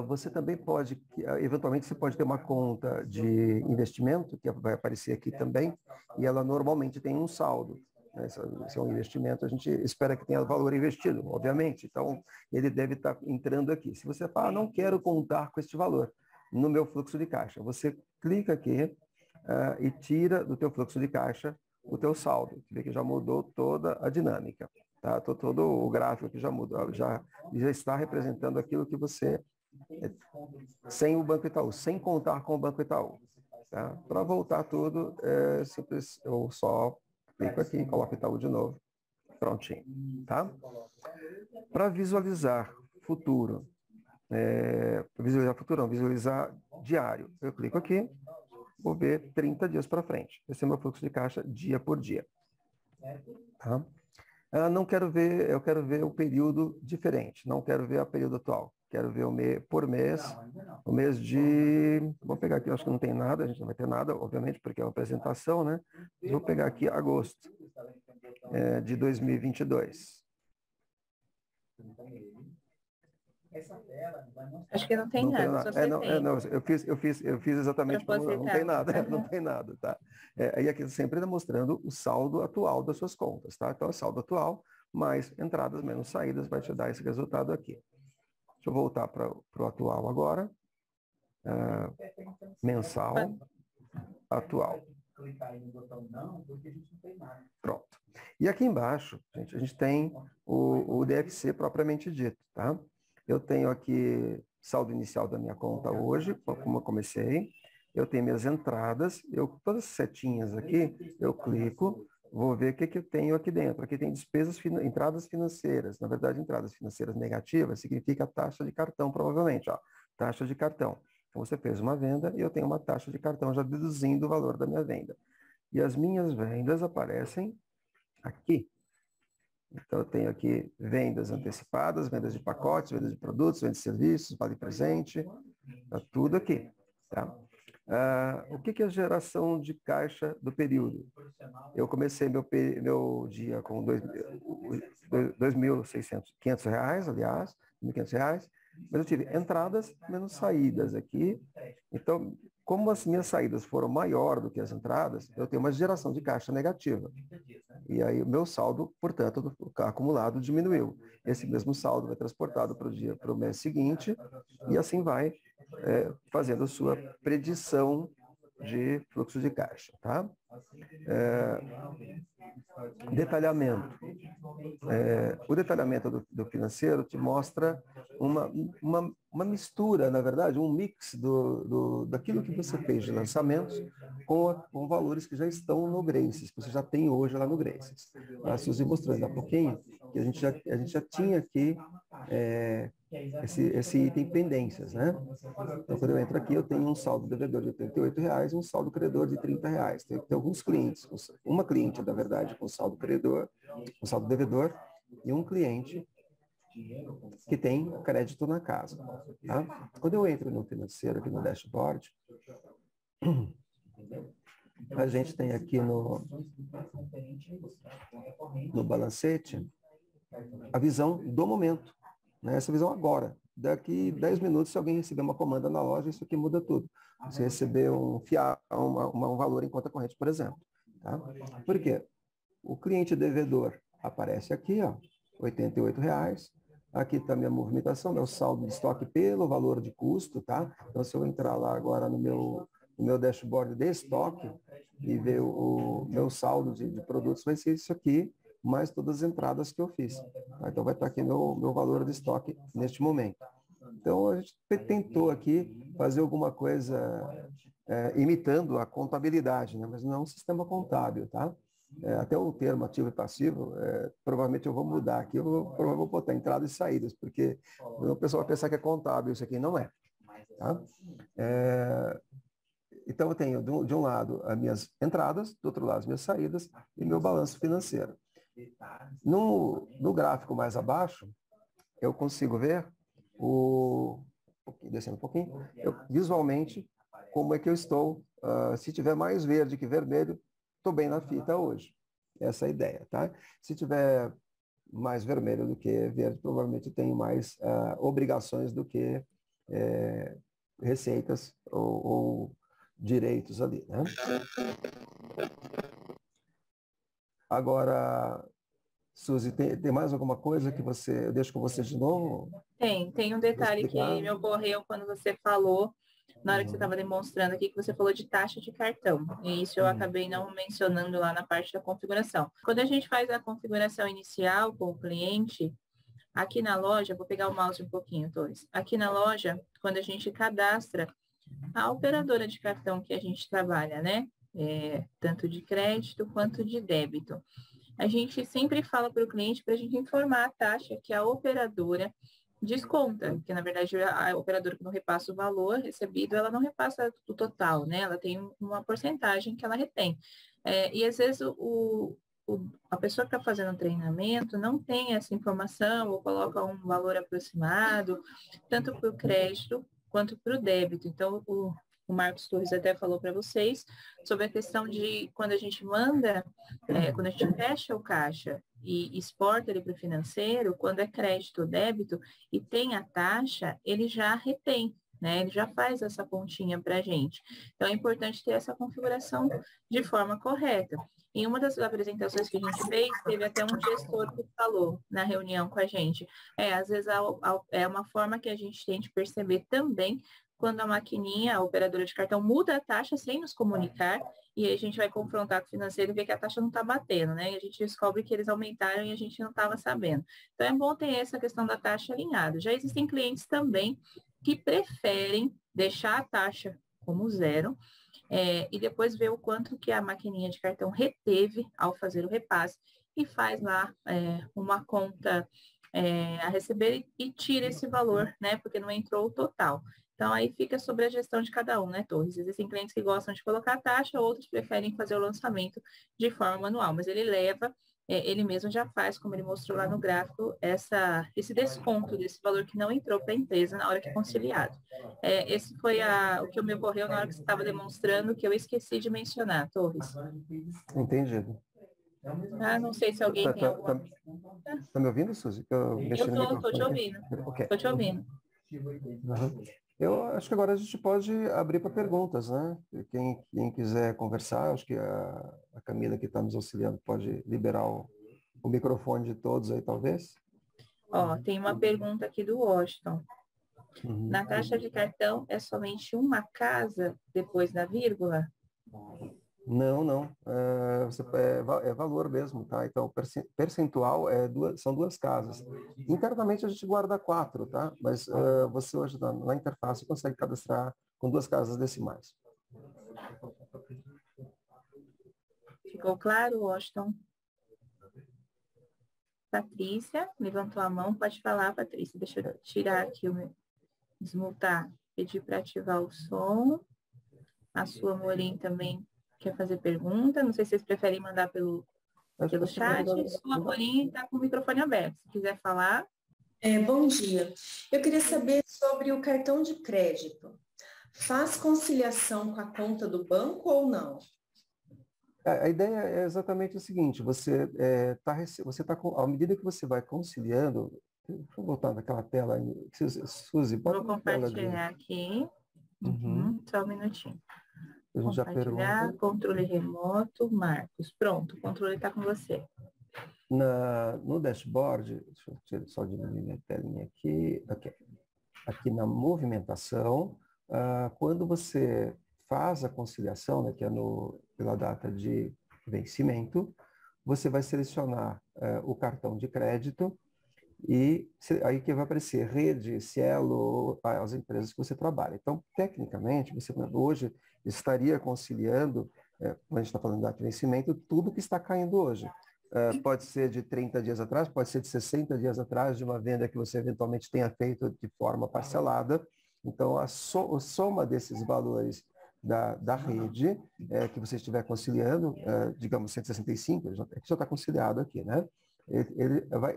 Você também pode, eventualmente você pode ter uma conta de investimento, que vai aparecer aqui também, e ela normalmente tem um saldo. Se é um investimento, a gente espera que tenha valor investido, obviamente. Então, ele deve estar entrando aqui. Se você fala, não quero contar com este valor no meu fluxo de caixa, você clica aqui e tira do teu fluxo de caixa o teu saldo. Você vê que já mudou toda a dinâmica. Tá? Todo o gráfico que já mudou, já está representando aquilo que você... sem o Banco Itaú, sem contar com o Banco Itaú. Tá? Para voltar tudo, é simples, eu só clico aqui, coloco Itaú de novo, prontinho. Tá? Para visualizar futuro, visualizar diário, eu clico aqui, vou ver 30 dias para frente. Esse é meu fluxo de caixa dia por dia. Tá? Eu quero ver o período diferente, não quero ver o período atual. Quero ver por mês, o mês de... Vou pegar aqui, acho que não tem nada, a gente não vai ter nada, obviamente, porque é uma apresentação, né? Vou pegar aqui agosto de 2022. Acho que não tem nada, só você tem. Não, eu fiz exatamente como não tem nada, não tem nada, tá? Aí aqui sempre mostrando o saldo atual das suas contas, tá? Então, é saldo atual, mais entradas menos saídas, vai te dar esse resultado aqui. Deixa eu voltar para o atual agora. Mensal, atual. Pronto. E aqui embaixo, gente, a gente tem o DFC propriamente dito, tá? Eu tenho aqui saldo inicial da minha conta hoje, como eu comecei. Eu tenho minhas entradas, todas as setinhas aqui, eu clico, vou ver o que eu tenho aqui dentro. Aqui tem entradas financeiras. Na verdade, entradas financeiras negativas significa a taxa de cartão, provavelmente. Ó. taxa de cartão. Então, você fez uma venda e eu tenho uma taxa de cartão já deduzindo o valor da minha venda. E as minhas vendas aparecem aqui. Então, eu tenho aqui vendas antecipadas, vendas de pacotes, vendas de produtos, vendas de serviços, vale presente, está tudo aqui. Tá? O que é a geração de caixa do período? Eu comecei meu dia com R$ 2.500, aliás, R$ 1.500, mas eu tive entradas menos saídas aqui. Então, como as minhas saídas foram maior do que as entradas, eu tenho uma geração de caixa negativa. E aí o meu saldo, portanto, acumulado diminuiu. Esse mesmo saldo vai transportado para o mês seguinte e assim vai fazendo a sua predição de fluxo de caixa, tá? Detalhamento. O detalhamento do financeiro te mostra uma mistura, na verdade, um mix daquilo que você fez de lançamentos com valores que já estão no Graces, que você já tem hoje lá no Graces. A Suzy mostrou ainda há pouquinho que a gente já tinha aqui esse item pendências, né? Então, quando eu entro aqui, eu tenho um saldo devedor de R$ 88 e um saldo credor de R$ 30. Tem alguns clientes, uma cliente, na verdade, com saldo credor, com saldo devedor, e um cliente que tem crédito na casa. Tá? Quando eu entro no financeiro, aqui no dashboard, a gente tem aqui no balancete a visão do momento, né? Essa visão agora. Daqui 10 minutos, se alguém receber uma comanda na loja, isso aqui muda tudo. Você receber um valor em conta corrente, por exemplo. Tá? Por quê? O cliente devedor aparece aqui, ó, R$ 88. Aqui está minha movimentação, meu saldo de estoque pelo valor de custo, tá? Então, se eu entrar lá agora no meu dashboard de estoque e ver o meu saldo de produtos, vai ser isso aqui, mais todas as entradas que eu fiz. Tá? Então, vai estar aqui meu valor de estoque neste momento. Então, a gente tentou aqui fazer alguma coisa imitando a contabilidade, né? Mas não é um sistema contábil, tá? Até o termo ativo e passivo, provavelmente eu vou mudar aqui, provavelmente vou botar entradas e saídas, porque o pessoal vai pensar que é contábil, isso aqui não é. Tá? Então, eu tenho, de um lado, as minhas entradas, do outro lado, as minhas saídas e meu balanço financeiro. No gráfico mais abaixo, eu consigo ver descendo um pouquinho, visualmente, como é que eu estou. Se tiver mais verde que vermelho, estou bem na fita hoje. Essa é a ideia, tá? Se tiver mais vermelho do que verde, provavelmente eu tenho mais obrigações do que receitas ou direitos ali, né? Agora, Suzy, tem mais alguma coisa que eu deixo com você de novo? Tem um detalhe que me ocorreu quando você falou, na hora que você estava demonstrando aqui, que você falou de taxa de cartão. E isso eu acabei não mencionando lá na parte da configuração. Quando a gente faz a configuração inicial com o cliente, aqui na loja, vou pegar o mouse um pouquinho, Torres. Aqui na loja, quando a gente cadastra a operadora de cartão que a gente trabalha, né? Tanto de crédito quanto de débito. A gente sempre fala para o cliente para a gente informar a taxa que a operadora desconta, que na verdade a operadora que não repassa o valor recebido, ela não repassa o total, né? Ela tem uma porcentagem que ela retém. E às vezes a pessoa que está fazendo o treinamento não tem essa informação ou coloca um valor aproximado, tanto para o crédito quanto para o débito. Então, o Marcos Torres até falou para vocês sobre a questão de quando a gente manda, quando a gente fecha o caixa e exporta ele para o financeiro, quando é crédito ou débito e tem a taxa, ele já retém, né? Ele já faz essa pontinha para a gente. Então, é importante ter essa configuração de forma correta. Em uma das apresentações que a gente fez, teve até um gestor que falou na reunião com a gente. Às vezes é uma forma que a gente tem de perceber também quando a maquininha, a operadora de cartão, muda a taxa sem nos comunicar, e a gente vai confrontar com o financeiro e ver que a taxa não está batendo, né? E a gente descobre que eles aumentaram e a gente não estava sabendo. Então, é bom ter essa questão da taxa alinhada. Já existem clientes também que preferem deixar a taxa como zero, e depois ver o quanto que a maquininha de cartão reteve ao fazer o repasse e faz lá uma conta a receber e tira esse valor, né? Porque não entrou o total. Então, aí fica sobre a gestão de cada um, né, Torres? Existem clientes que gostam de colocar a taxa, outros preferem fazer o lançamento de forma manual, mas ele leva, ele mesmo já faz, como ele mostrou lá no gráfico, esse desconto desse valor que não entrou para a empresa na hora que é conciliado. Esse foi o que me ocorreu na hora que você estava demonstrando, que eu esqueci de mencionar, Torres. Entendido. Não sei se alguém tem alguma... Tá me ouvindo, Suzy? Eu estou te ouvindo. Okay. Estou te ouvindo. Uhum. Eu acho que agora a gente pode abrir para perguntas, né? Quem quiser conversar, acho que a Camila que está nos auxiliando pode liberar o microfone de todos aí, talvez. Tem uma pergunta aqui do Washington. Uhum. Na taxa de cartão é somente uma casa depois da vírgula? Não. É valor mesmo, tá? Então, percentual são duas casas. Internamente a gente guarda 4, tá? Mas você hoje na interface consegue cadastrar com 2 casas decimais. Ficou claro, Washington? Patrícia, levantou a mão. Pode falar, Patrícia. Deixa eu tirar aqui desmutar. Pedir para ativar o som. A sua Morim também quer fazer pergunta. Não sei se vocês preferem mandar pelo chat. Sua Morim está com o microfone aberto. Se quiser falar. Bom dia. Eu queria saber sobre o cartão de crédito. Faz conciliação com a conta do banco ou não? A ideia é exatamente o seguinte, você está à medida que você vai conciliando, vou voltar naquela tela, Suzy, bota Vou compartilhar aqui. Só um minutinho. A gente já pergunta. Controle remoto, Marcos. Pronto, o controle está com você. No dashboard, deixa eu só diminuir minha telinha aqui. Aqui na movimentação, quando você faz a conciliação, né, que é pela data de vencimento, você vai selecionar o cartão de crédito e aí que vai aparecer rede, Cielo, as empresas que você trabalha. Então, tecnicamente, você hoje estaria conciliando, quando a gente está falando de data de vencimento, tudo que está caindo hoje. Pode ser de 30 dias atrás, pode ser de 60 dias atrás, de uma venda que você eventualmente tenha feito de forma parcelada. Então, a soma desses valores da rede que você estiver conciliando, digamos 165, já está conciliado aqui, né?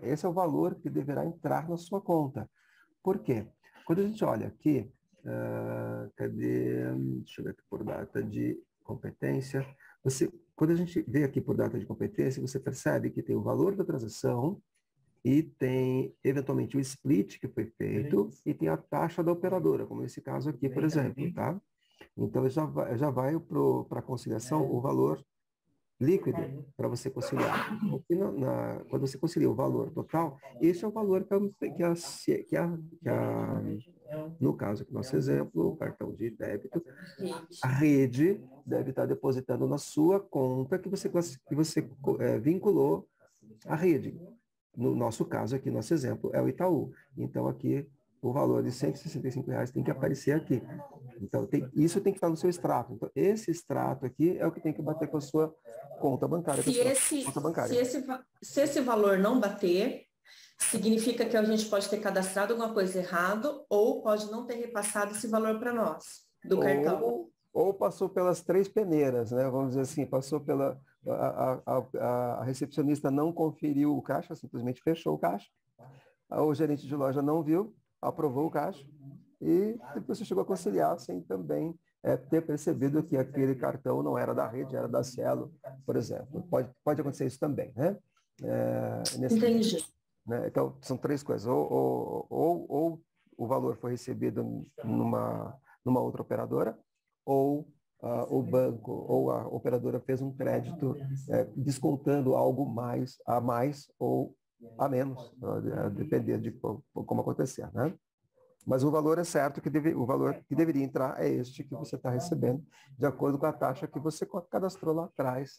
Esse é o valor que deverá entrar na sua conta. Por quê? Quando a gente olha aqui, deixa eu ver aqui por data de competência, quando a gente vê aqui por data de competência, você percebe que tem o valor da transação e tem, eventualmente, o split que foi feito e tem a taxa da operadora, como nesse caso aqui, por exemplo, tá? Então, já vai para a conciliação o valor líquido para você conciliar. Aqui quando você concilia o valor total, esse é o valor no caso aqui, nosso exemplo, o cartão de débito, a rede deve estar depositando na sua conta que você vinculou à rede. No nosso caso aqui, nosso exemplo, é o Itaú. Então, aqui, o valor de R$ 165 tem que aparecer aqui. Então, isso tem que estar no seu extrato. Então, esse extrato aqui é o que tem que bater com a sua conta bancária. Se esse valor não bater, significa que a gente pode ter cadastrado alguma coisa errada ou pode não ter repassado esse valor para nós, do cartão. Ou passou pelas 3 peneiras, né? Vamos dizer assim, passou pela... A recepcionista não conferiu o caixa, simplesmente fechou o caixa. O gerente de loja não viu, aprovou o caixa e depois você chegou a conciliar sem também ter percebido que aquele cartão não era da rede, era da Cielo, por exemplo. Pode acontecer isso também, né? Entendi. Né? Então, são 3 coisas. Ou o valor foi recebido numa outra operadora, ou o banco ou a operadora fez um crédito descontando algo a mais ou a menos, a depender de como acontecer, né? Mas o valor é certo, o valor que deveria entrar é este que você está recebendo, de acordo com a taxa que você cadastrou lá atrás.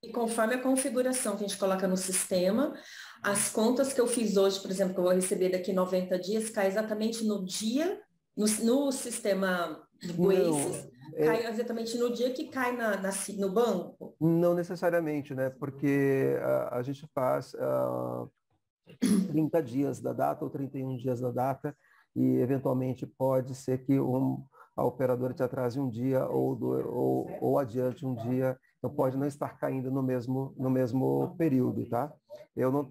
E conforme a configuração que a gente coloca no sistema, as contas que eu fiz hoje, por exemplo, que eu vou receber daqui 90 dias, cai exatamente no dia, no sistema de Waze, cai exatamente no dia que cai no banco? Não necessariamente, né? Porque a gente faz 30 dias da data ou 31 dias da data, e eventualmente pode ser que a operadora te atrase um dia ou adiante um dia, então pode não estar caindo no mesmo período, tá?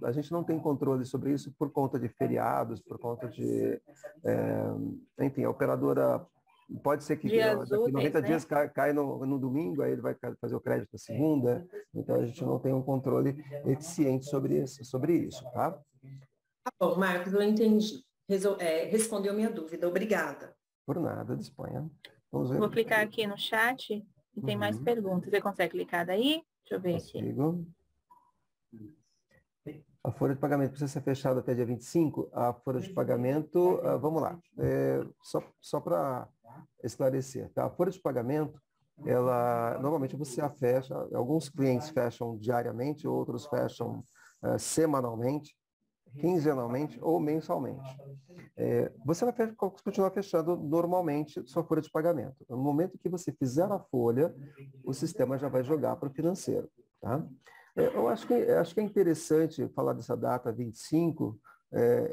A gente não tem controle sobre isso por conta de feriados, por conta de... enfim, a operadora pode ser que daqui 90 dias cai no domingo, aí ele vai fazer o crédito na segunda, então a gente não tem um controle eficiente sobre isso, tá? Tá bom, Marcos, eu entendi. Respondeu minha dúvida, obrigada. Por nada, disponha. Vamos ver. Vou clicar aqui no chat e tem mais perguntas. Você consegue clicar daí? Deixa eu ver Consigo. A folha de pagamento precisa ser fechada até dia 25. A folha de pagamento, vamos lá, só para esclarecer, tá? A folha de pagamento, normalmente você a fecha, alguns clientes fecham diariamente, outros fecham semanalmente, quinzenalmente ou mensalmente. Você vai continuar fechando normalmente sua folha de pagamento. No momento que você fizer a folha, o sistema já vai jogar para o financeiro, tá? Eu acho que é interessante falar dessa data 25,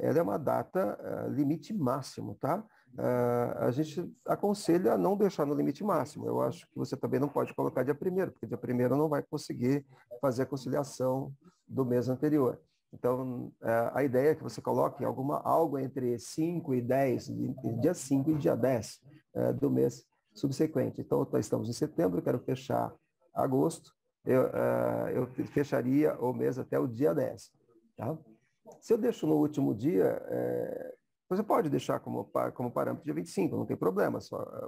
ela é uma data limite máximo, tá? A gente aconselha a não deixar no limite máximo. Eu acho que você também não pode colocar dia 1º, porque dia 1º não vai conseguir fazer a conciliação do mês anterior. Então, a ideia é que você coloque algo entre 5 e 10, dia 5 e dia 10 do mês subsequente. Então, nós estamos em setembro, quero fechar agosto, eu fecharia o mês até o dia 10. Tá? Se eu deixo no último dia, você pode deixar como parâmetro dia 25, não tem problema.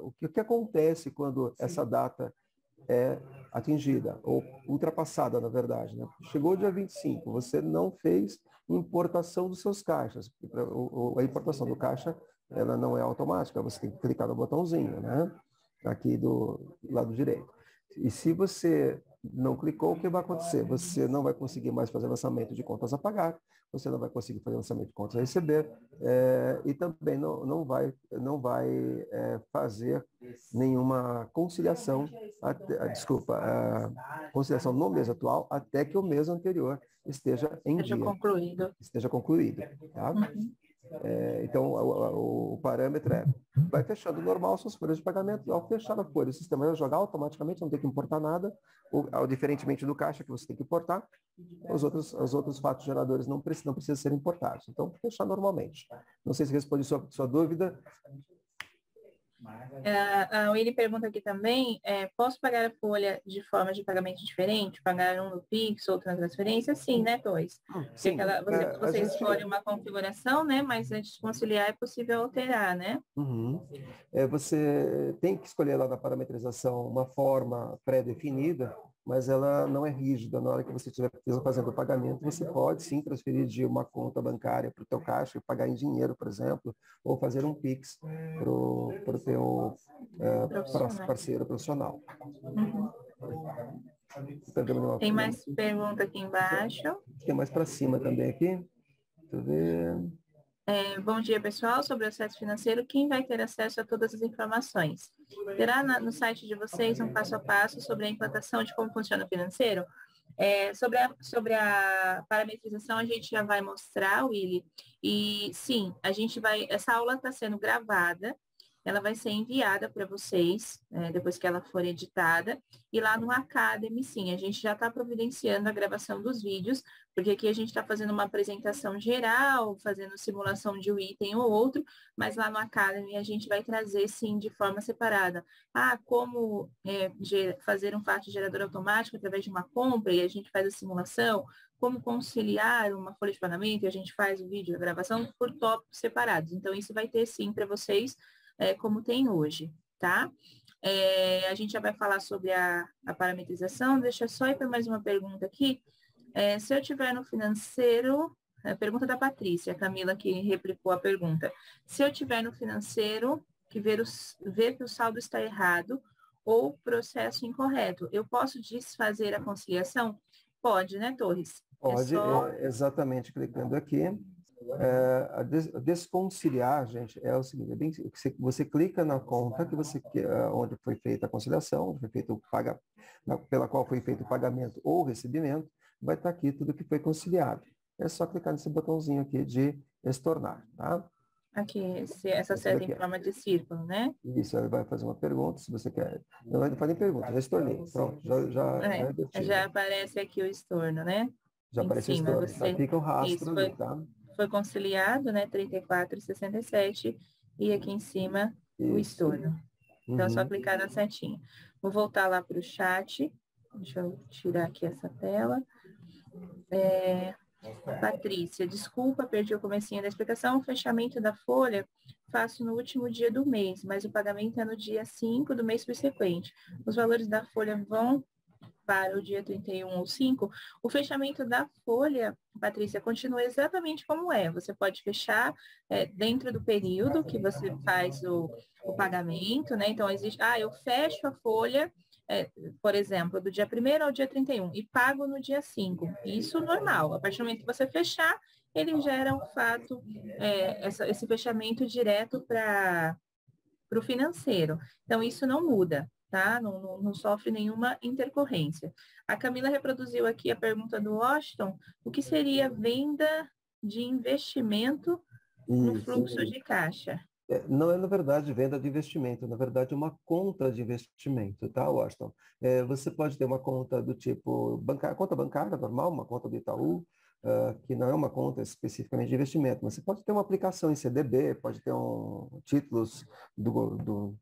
O que acontece quando essa data é atingida, ou ultrapassada, na verdade, né? Chegou o dia 25, você não fez importação dos seus caixas. A importação do caixa, ela não é automática, você tem que clicar no botãozinho, né? Aqui do lado direito. E se você não clicou, o que vai acontecer? Você não vai conseguir mais fazer lançamento de contas a pagar, você não vai conseguir fazer lançamento de contas a receber, e também não vai fazer nenhuma conciliação, conciliação no mês atual, até que o mês anterior esteja em dia. Esteja concluído. Tá? Então, o parâmetro vai fechando normal suas folhas de pagamento, e ao fechar a folha, o sistema vai jogar automaticamente, não tem que importar nada, diferentemente do caixa, que você tem que importar, os outros fatos geradores não precisam ser importados. Então, fechar normalmente. Não sei se responde sua dúvida. A Willy pergunta aqui também, posso pagar a folha de forma de pagamento diferente? Pagar um no Pix, outro na transferência? Sim, né, Tois? Sim. Você escolhe uma configuração, né? Mas antes de conciliar é possível alterar, né? Uhum. Você tem que escolher lá na parametrização uma forma pré-definida, mas ela não é rígida. Na hora que você estiver fazendo o pagamento, você pode sim transferir de uma conta bancária para o teu caixa e pagar em dinheiro, por exemplo, ou fazer um Pix para o teu parceiro profissional. Uhum. Tem mais pergunta aqui embaixo. Tem mais para cima também aqui. Deixa eu ver. Bom dia, pessoal. Sobre o acesso financeiro, quem vai ter acesso a todas as informações? Terá no site de vocês um passo a passo sobre a implantação de como funciona o financeiro? Sobre a parametrização, a gente já vai mostrar, Willy. E sim, essa aula está sendo gravada, ela vai ser enviada para vocês, depois que ela for editada, e lá no Academy, sim, a gente já está providenciando a gravação dos vídeos, porque aqui a gente está fazendo uma apresentação geral, fazendo simulação de um item ou outro, mas lá no Academy a gente vai trazer, sim, de forma separada. Como fazer um fato gerador automático através de uma compra, e a gente faz a simulação, como conciliar uma folha de pagamento, e a gente faz o vídeo, a gravação, por tópicos separados. Então, isso vai ter, sim, para vocês, como tem hoje, tá? A gente já vai falar sobre a parametrização. Deixa eu só ir para mais uma pergunta aqui. Se eu tiver no financeiro, pergunta da Patrícia, a Camila que replicou a pergunta. Se eu tiver no financeiro que ver que o saldo está errado ou processo incorreto, eu posso desfazer a conciliação? Pode, né, Torres? Pode, exatamente, clicando aqui. Desconciliar, gente, é o seguinte, você clica na conta onde foi feita a conciliação, onde foi feito pela qual foi feito o pagamento ou recebimento, vai estar aqui tudo que foi conciliado. É só clicar nesse botãozinho aqui de estornar, tá? Aqui, essa seta em forma de círculo, né? Isso, aí vai fazer uma pergunta, se você quer. Não vai fazer pergunta, já estornei. Pronto, já aparece aqui o estorno, né? Já aparece o estorno. Já fica o rastro ali, tá? Foi conciliado, né? 34,67 e aqui em cima o estorno. Então, é só clicar na setinha. Vou voltar lá para o chat. Deixa eu tirar aqui essa tela. Patrícia, desculpa, perdi o comecinho da explicação. O fechamento da folha faço no último dia do mês, mas o pagamento é no dia 5 do mês subsequente. Os valores da folha vão para o dia 31 ou 5. O fechamento da folha, Patrícia, continua exatamente como é. Você pode fechar dentro do período que você faz o pagamento, né? Então, existe, eu fecho a folha por exemplo, do dia 1º ao dia 31 e pago no dia 5. Isso normal. A partir do momento que você fechar, ele gera um fato, esse fechamento direto para o financeiro. Então, isso não muda, tá? Não sofre nenhuma intercorrência. A Camila reproduziu aqui a pergunta do Washington, o que seria venda de investimento no fluxo de caixa? Não é, na verdade, venda de investimento, na verdade, é uma conta de investimento, tá, Washington? Você pode ter uma conta do tipo conta bancária normal, uma conta do Itaú, que não é uma conta especificamente de investimento, mas você pode ter uma aplicação em CDB, pode ter títulos do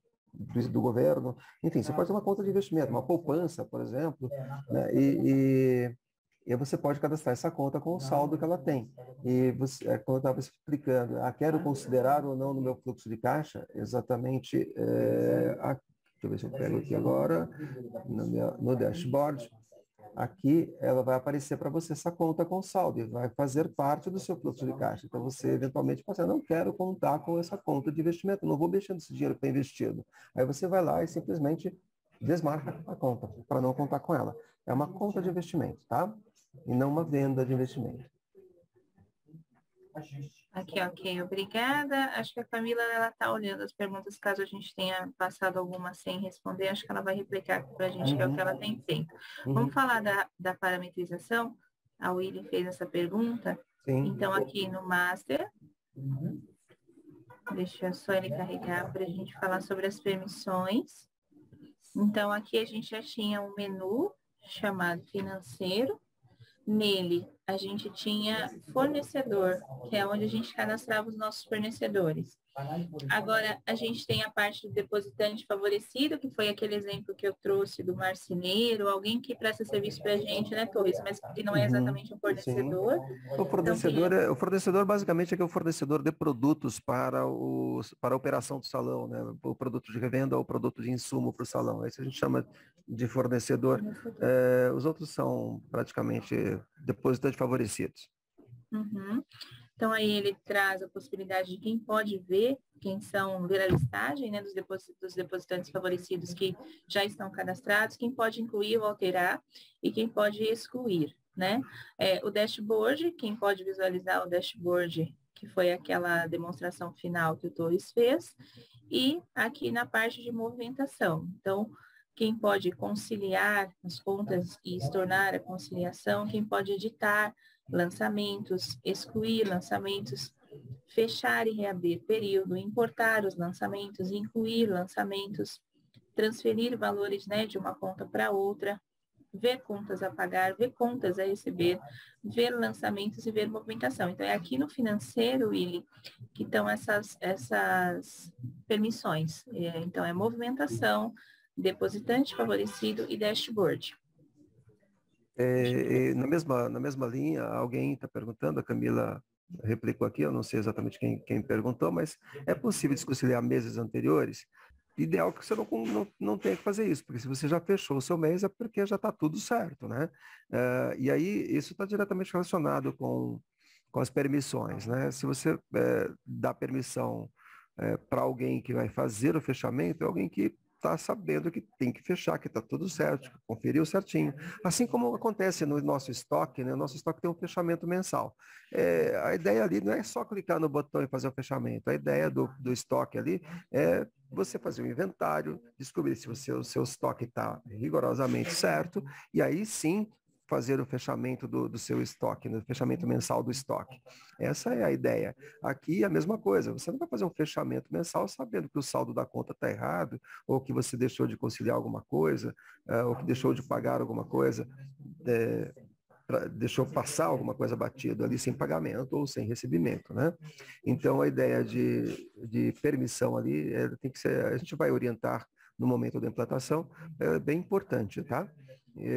governo, enfim, você pode ter uma conta de investimento, uma poupança, por exemplo, né? E você pode cadastrar essa conta com o saldo que ela tem. E você, como eu estava explicando, quero considerar ou não no meu fluxo de caixa, exatamente, deixa eu ver se eu pego aqui agora, no dashboard, aqui ela vai aparecer para você essa conta com saldo e vai fazer parte do seu fluxo de caixa. Então você eventualmente pode dizer, não quero contar com essa conta de investimento, não vou mexer nesse dinheiro que está investido. Aí você vai lá e simplesmente desmarca a conta, para não contar com ela. É uma conta de investimento, tá? E não uma venda de investimento. Aqui, ok, obrigada. Acho que a Camila, ela está olhando as perguntas, caso a gente tenha passado alguma sem responder, acho que ela vai replicar para a gente, que é o que ela tem feito. Vamos falar da parametrização? A Willy fez essa pergunta. Sim. Então, aqui no Master, deixa só ele carregar para a gente falar sobre as permissões. Então, aqui a gente já tinha um menu chamado financeiro. Nele, a gente tinha fornecedor, que é onde a gente cadastrava os nossos fornecedores. Agora, a gente tem a parte do depositante favorecido, que foi aquele exemplo que eu trouxe do marceneiro, alguém que presta serviço para a gente, né, Torres? Mas que não é exatamente um fornecedor. O fornecedor basicamente é o fornecedor de produtos para a operação do salão, né? O produto de revenda ou o produto de insumo para o salão. Esse a gente chama de fornecedor. Os outros são praticamente depositantes favorecidos. Então, aí ele traz a possibilidade de quem pode ver ver a listagem, né, dos depositantes favorecidos que já estão cadastrados, quem pode incluir ou alterar e quem pode excluir, né? O dashboard, quem pode visualizar o dashboard, que foi aquela demonstração final que o Torres fez, e aqui na parte de movimentação. Então, quem pode conciliar as contas e estornar a conciliação, quem pode editar lançamentos, excluir lançamentos, fechar e reabrir período, importar os lançamentos, incluir lançamentos, transferir valores, né, de uma conta para outra, ver contas a pagar, ver contas a receber, ver lançamentos e ver movimentação. Então, é aqui no financeiro, Willy, que estão essas permissões. Então, é movimentação, depositante favorecido e dashboard. Na mesma linha, alguém está perguntando, a Camila replicou aqui, eu não sei exatamente quem perguntou, mas é possível desconciliar meses anteriores? Ideal que você não tenha que fazer isso, porque se você já fechou o seu mês é porque já está tudo certo, né? E aí isso está diretamente relacionado com as permissões, né? Se você dá permissão para alguém que vai fazer o fechamento, é alguém que está sabendo que tem que fechar, que está tudo certo, que conferiu certinho. Assim como acontece no nosso estoque, né? O nosso estoque tem um fechamento mensal. A ideia ali não é só clicar no botão e fazer o fechamento. A ideia do estoque ali é você fazer um inventário, descobrir se o seu estoque está rigorosamente certo, e aí sim fazer o fechamento do seu estoque, no fechamento mensal do estoque. Essa é a ideia. Aqui é a mesma coisa, você não vai fazer um fechamento mensal sabendo que o saldo da conta está errado, ou que você deixou de conciliar alguma coisa, ou que deixou de pagar alguma coisa, deixou passar alguma coisa batida ali sem pagamento ou sem recebimento, né? Então, a ideia de permissão ali tem que ser, a gente vai orientar no momento da implantação, é bem importante, tá?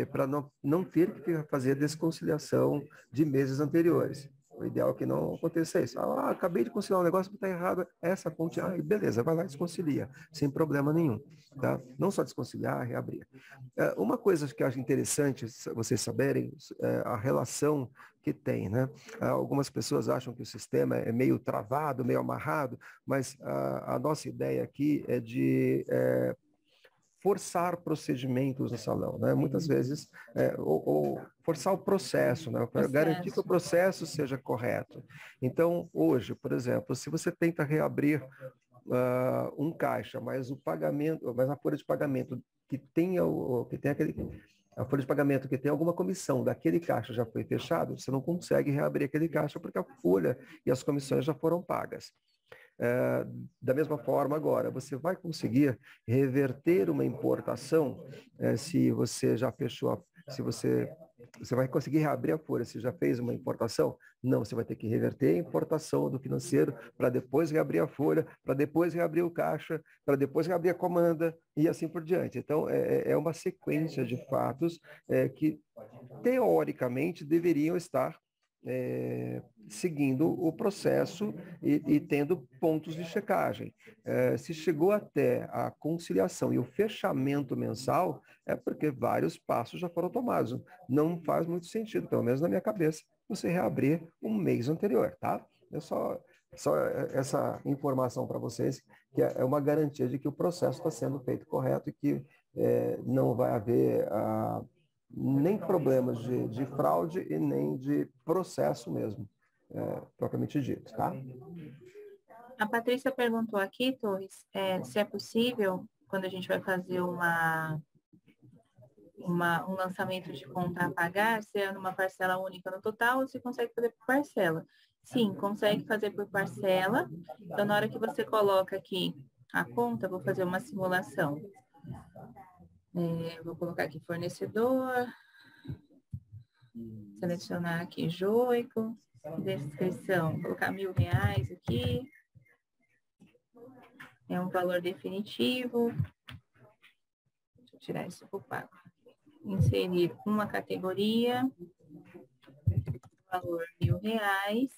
Para não ter que fazer desconciliação de meses anteriores. O ideal é que não aconteça isso. Acabei de conciliar um negócio que está errado, essa ponte, beleza, vai lá e desconcilia, sem problema nenhum. Tá? Não só desconciliar, reabrir. Uma coisa que eu acho interessante vocês saberem é a relação que tem, né? Algumas pessoas acham que o sistema é meio travado, meio amarrado, mas a nossa ideia aqui é de forçar procedimentos no salão, né? Muitas vezes, ou forçar o processo, né? Para garantir que o processo seja correto. Então, hoje, por exemplo, se você tenta reabrir um caixa, mas o pagamento, mas a folha de pagamento que tem a folha de pagamento que tem alguma comissão daquele caixa já foi fechado, você não consegue reabrir aquele caixa porque a folha e as comissões já foram pagas. Da mesma forma agora, você vai conseguir reverter uma importação se você já fechou, se você vai conseguir reabrir a folha, se já fez uma importação? Não, você vai ter que reverter a importação do financeiro para depois reabrir a folha, para depois reabrir o caixa, para depois reabrir a comanda e assim por diante. Então, é uma sequência de fatos que, teoricamente, deveriam estar seguindo o processo e tendo pontos de checagem. Se chegou até a conciliação e o fechamento mensal, é porque vários passos já foram tomados. Não faz muito sentido, pelo menos na minha cabeça, você reabrir um mês anterior, tá? É só essa informação para vocês, que é uma garantia de que o processo está sendo feito correto e que não vai haver nem problemas de fraude e nem de processo mesmo, propriamente dito, tá? A Patrícia perguntou aqui, Torres, se é possível, quando a gente vai fazer um lançamento de conta a pagar, se é numa parcela única no total ou se consegue fazer por parcela. Sim, consegue fazer por parcela. Então, na hora que você coloca aqui a conta, vou fazer uma simulação. Vou colocar aqui fornecedor, selecionar aqui Joico, descrição, vou colocar R$ 1.000 aqui, é um valor definitivo, deixa eu tirar isso para o pago. Inserir uma categoria, valor R$ 1.000.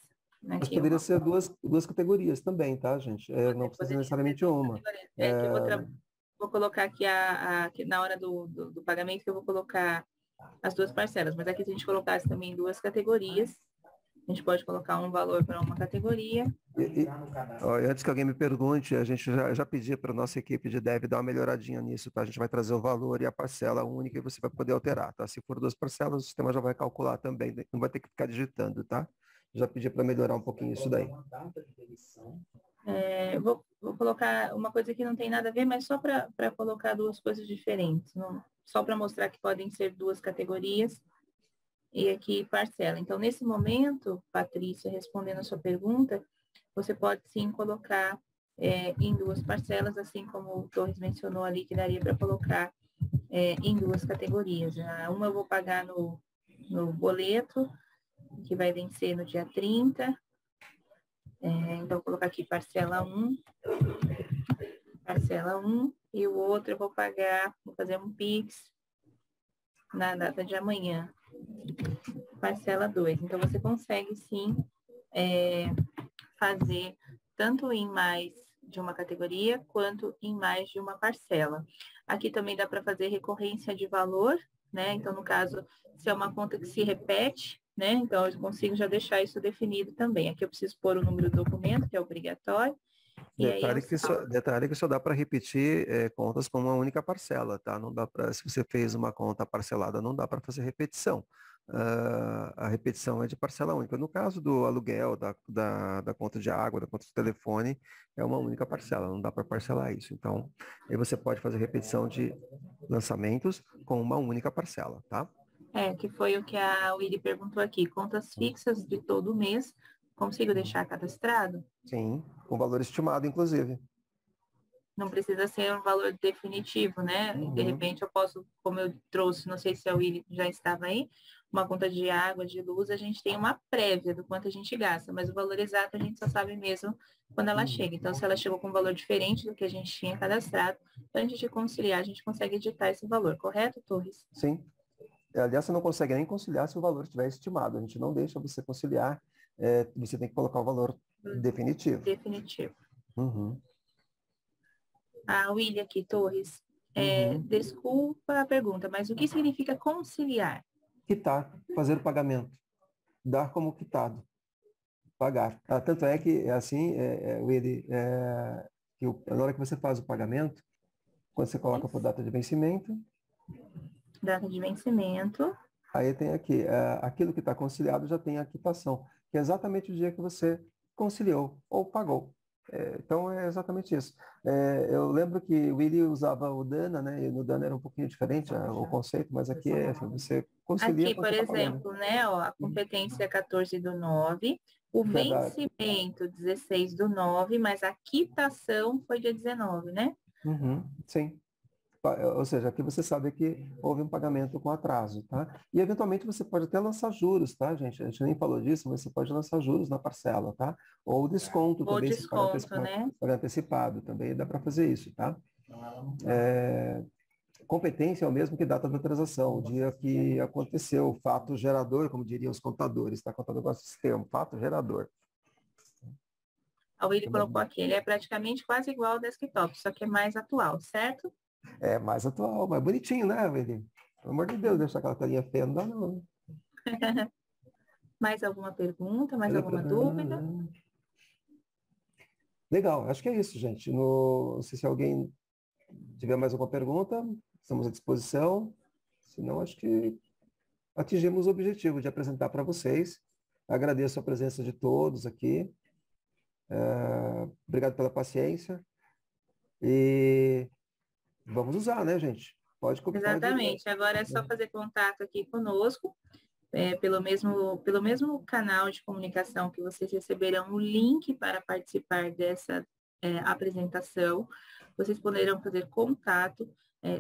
Mas poderia ser duas categorias também, tá, gente? Não precisa necessariamente uma. Vou colocar aqui na hora do pagamento, que eu vou colocar as duas parcelas, mas aqui se a gente colocasse também duas categorias, a gente pode colocar um valor para uma categoria. Antes que alguém me pergunte, a gente já pediu para a nossa equipe de dev dar uma melhoradinha nisso, tá? A gente vai trazer o valor e a parcela única e você vai poder alterar, tá? Se for duas parcelas, o sistema já vai calcular também, não vai ter que ficar digitando, tá? Já pedi para melhorar um pouquinho isso daí. Vou colocar uma coisa que não tem nada a ver, mas só para colocar duas coisas diferentes, só para mostrar que podem ser duas categorias e aqui parcela. Então, nesse momento, Patrícia, respondendo a sua pergunta, você pode sim colocar em duas parcelas, assim como o Torres mencionou ali, que daria para colocar em duas categorias. Uma eu vou pagar no boleto, que vai vencer no dia 30. Então, vou colocar aqui parcela 1, e o outro eu vou pagar, vou fazer um Pix na data de amanhã, parcela 2. Então, você consegue sim fazer tanto em mais de uma categoria, quanto em mais de uma parcela. Aqui também dá para fazer recorrência de valor, né? Então, no caso, se é uma conta que se repete, né? Então, eu consigo já deixar isso definido também. Aqui eu preciso pôr o número do documento, que é obrigatório. Detalhe que só dá para repetir contas com uma única parcela, tá? Não dá para, se você fez uma conta parcelada, não dá para fazer repetição. A repetição é de parcela única. No caso do aluguel, da conta de água, da conta de telefone, é uma única parcela, não dá para parcelar isso. Então, aí você pode fazer repetição de lançamentos com uma única parcela, tá? Que foi o que a Willy perguntou aqui. Contas fixas de todo mês, consigo deixar cadastrado? Sim, com valor estimado, inclusive. Não precisa ser um valor definitivo, né? De repente eu posso, como eu trouxe, não sei se a Willy já estava aí, uma conta de água, de luz, a gente tem uma prévia do quanto a gente gasta, mas o valor exato a gente só sabe mesmo quando ela chega. Então, se ela chegou com um valor diferente do que a gente tinha cadastrado, antes de conciliar, a gente consegue editar esse valor, correto, Torres? Sim. Aliás, você não consegue nem conciliar se o valor estiver estimado. A gente não deixa você conciliar, você tem que colocar o valor definitivo. Definitivo. Uhum. A Willy aqui, Torres, desculpa a pergunta, mas o que significa conciliar? Quitar, fazer o pagamento, dar como quitado, pagar. Tanto é que é assim, Willy, que na hora que você faz o pagamento, quando você coloca por data de vencimento, Data de vencimento. aí tem aqui, aquilo que está conciliado já tem a quitação, que é exatamente o dia que você conciliou ou pagou. Então é exatamente isso. Eu lembro que o Willy usava o Dana, né? E no Dana era um pouquinho diferente o conceito, mas aqui é assim, você concilia Aqui, quando por você está pagando. exemplo, né, ó, a competência 14/9, o Verdade. vencimento 16/9, mas a quitação foi dia 19, né? Sim. Ou seja, aqui você sabe que houve um pagamento com atraso, tá? E eventualmente você pode até lançar juros, tá, gente? A gente nem falou disso, mas você pode lançar juros na parcela, tá? Ou desconto Ou também, se pagar desconto, né? antecipado, também dá para fazer isso, tá? Competência é o mesmo que data da transação, o dia que aconteceu, o fato gerador, como diriam os contadores, tá? Contador gosta desse termo, fato gerador. A Willy colocou aqui, ele é praticamente quase igual ao desktop, só que é mais atual, certo? É mais atual, mais bonitinho, né, Willy? Pelo amor de Deus, deixar aquela telinha feia, não dá não. Mais alguma pergunta, mais alguma dúvida? Legal, acho que é isso, gente. Não sei se alguém tiver mais alguma pergunta, estamos à disposição. Se não, acho que atingimos o objetivo de apresentar para vocês. Agradeço a presença de todos aqui. Obrigado pela paciência. E vamos usar, né, gente? Pode. Exatamente. Agora é só fazer contato aqui conosco, pelo mesmo canal de comunicação que vocês receberão o link para participar dessa apresentação. Vocês poderão fazer contato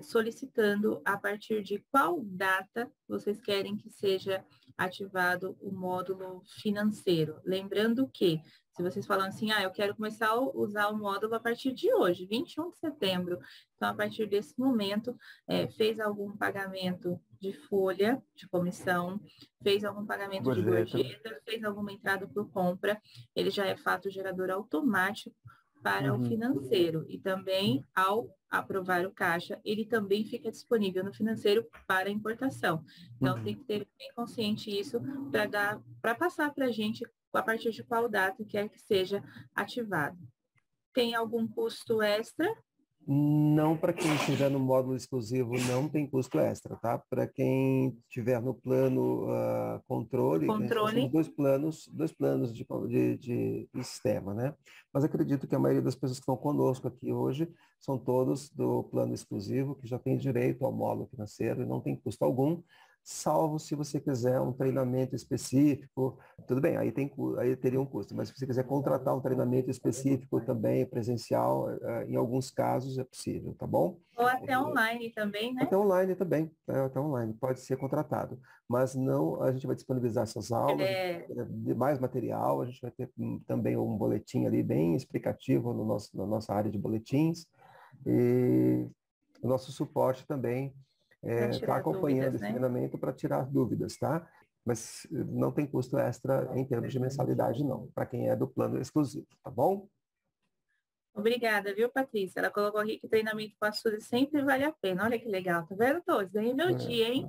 solicitando a partir de qual data vocês querem que seja ativado o módulo financeiro. Lembrando que, se vocês falam assim, eu quero começar a usar o módulo a partir de hoje, 21 de setembro, então, a partir desse momento, fez algum pagamento de folha, de comissão, fez algum pagamento de gorjeta, fez alguma entrada por compra, ele já é fato gerador automático para o financeiro. E também, ao aprovar o caixa, ele também fica disponível no financeiro para importação. Então, tem que ter bem consciente isso para passar para a gente a partir de qual data quer que seja ativado. Tem algum custo extra? Não, para quem estiver no módulo exclusivo, não tem custo extra, tá? Para quem estiver no plano controle, nós temos dois planos de sistema, né? Mas acredito que a maioria das pessoas que estão conosco aqui hoje são todos do plano exclusivo, que já tem direito ao módulo financeiro e não tem custo algum, salvo se você quiser um treinamento específico. Tudo bem, aí teria um custo, mas se você quiser contratar um treinamento específico também, presencial, em alguns casos é possível, tá bom? Ou até online também, né? Até online também, até online, pode ser contratado. Mas não, a gente vai disponibilizar essas aulas, de mais material, a gente vai ter também um boletim ali bem explicativo na nossa área de boletins, e o nosso suporte também está acompanhando esse treinamento para tirar dúvidas, tá? Mas não tem custo extra em termos de mensalidade, não, para quem é do plano exclusivo, tá bom? Obrigada, viu, Patrícia? Ela colocou aqui que treinamento com a Suzy sempre vale a pena. Olha que legal, tá vendo, todos? Ganhei meu dia, hein?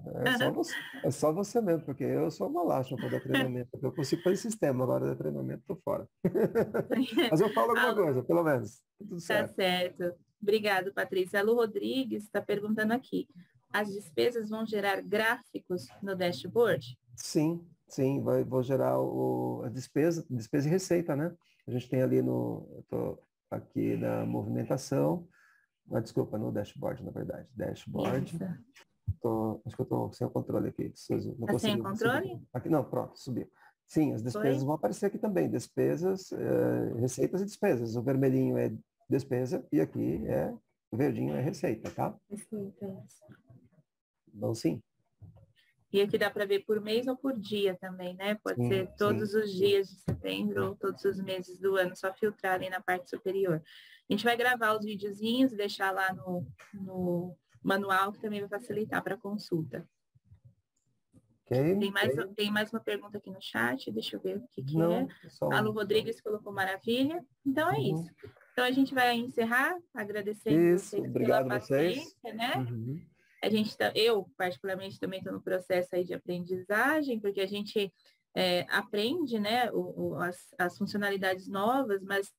É só você mesmo, porque eu sou uma lástima para dar treinamento, porque eu consigo fazer sistema, agora dar treinamento tô fora. Mas eu falo alguma coisa, pelo menos. Tudo certo. Tá certo. Obrigado, Patrícia. A Lu Rodrigues está perguntando aqui. As despesas vão gerar gráficos no dashboard? Sim, vou gerar a despesa e receita, né? A gente tem ali eu tô aqui na movimentação, desculpa, no dashboard, na verdade. Dashboard. Isso. Acho que eu estou sem o controle aqui. Não Tá sem consegui o controle? aqui, não, pronto, subiu. Sim, as despesas vão aparecer aqui também. Despesas, receitas e despesas. O vermelhinho é despesa e aqui o verdinho é receita, tá? Receita. Então, sim. E aqui dá para ver por mês ou por dia também, né? Pode Sim, ser todos sim. os dias de setembro ou todos os meses do ano, só filtrar ali na parte superior. A gente vai gravar os videozinhos e deixar lá no manual, que também vai facilitar para consulta. Ok. Tem mais uma pergunta aqui no chat, deixa eu ver o que é. Não, só Paulo Rodrigues colocou maravilha. Então é isso. Então a gente vai encerrar agradecendo vocês pela obrigado a vocês. paciência, né? Eu, particularmente, também estou no processo aí de aprendizagem, porque a gente aprende, né, as funcionalidades novas, mas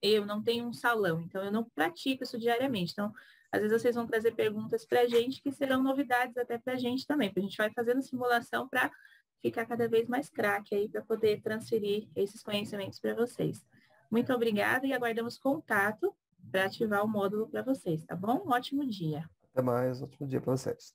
eu não tenho um salão, então eu não pratico isso diariamente. Então, às vezes vocês vão trazer perguntas para a gente que serão novidades até para a gente também, porque a gente vai fazendo simulação para ficar cada vez mais craque aí, para poder transferir esses conhecimentos para vocês. Muito obrigada e aguardamos contato para ativar o módulo para vocês, tá bom? Um ótimo dia. Até mais, ótimo dia para vocês.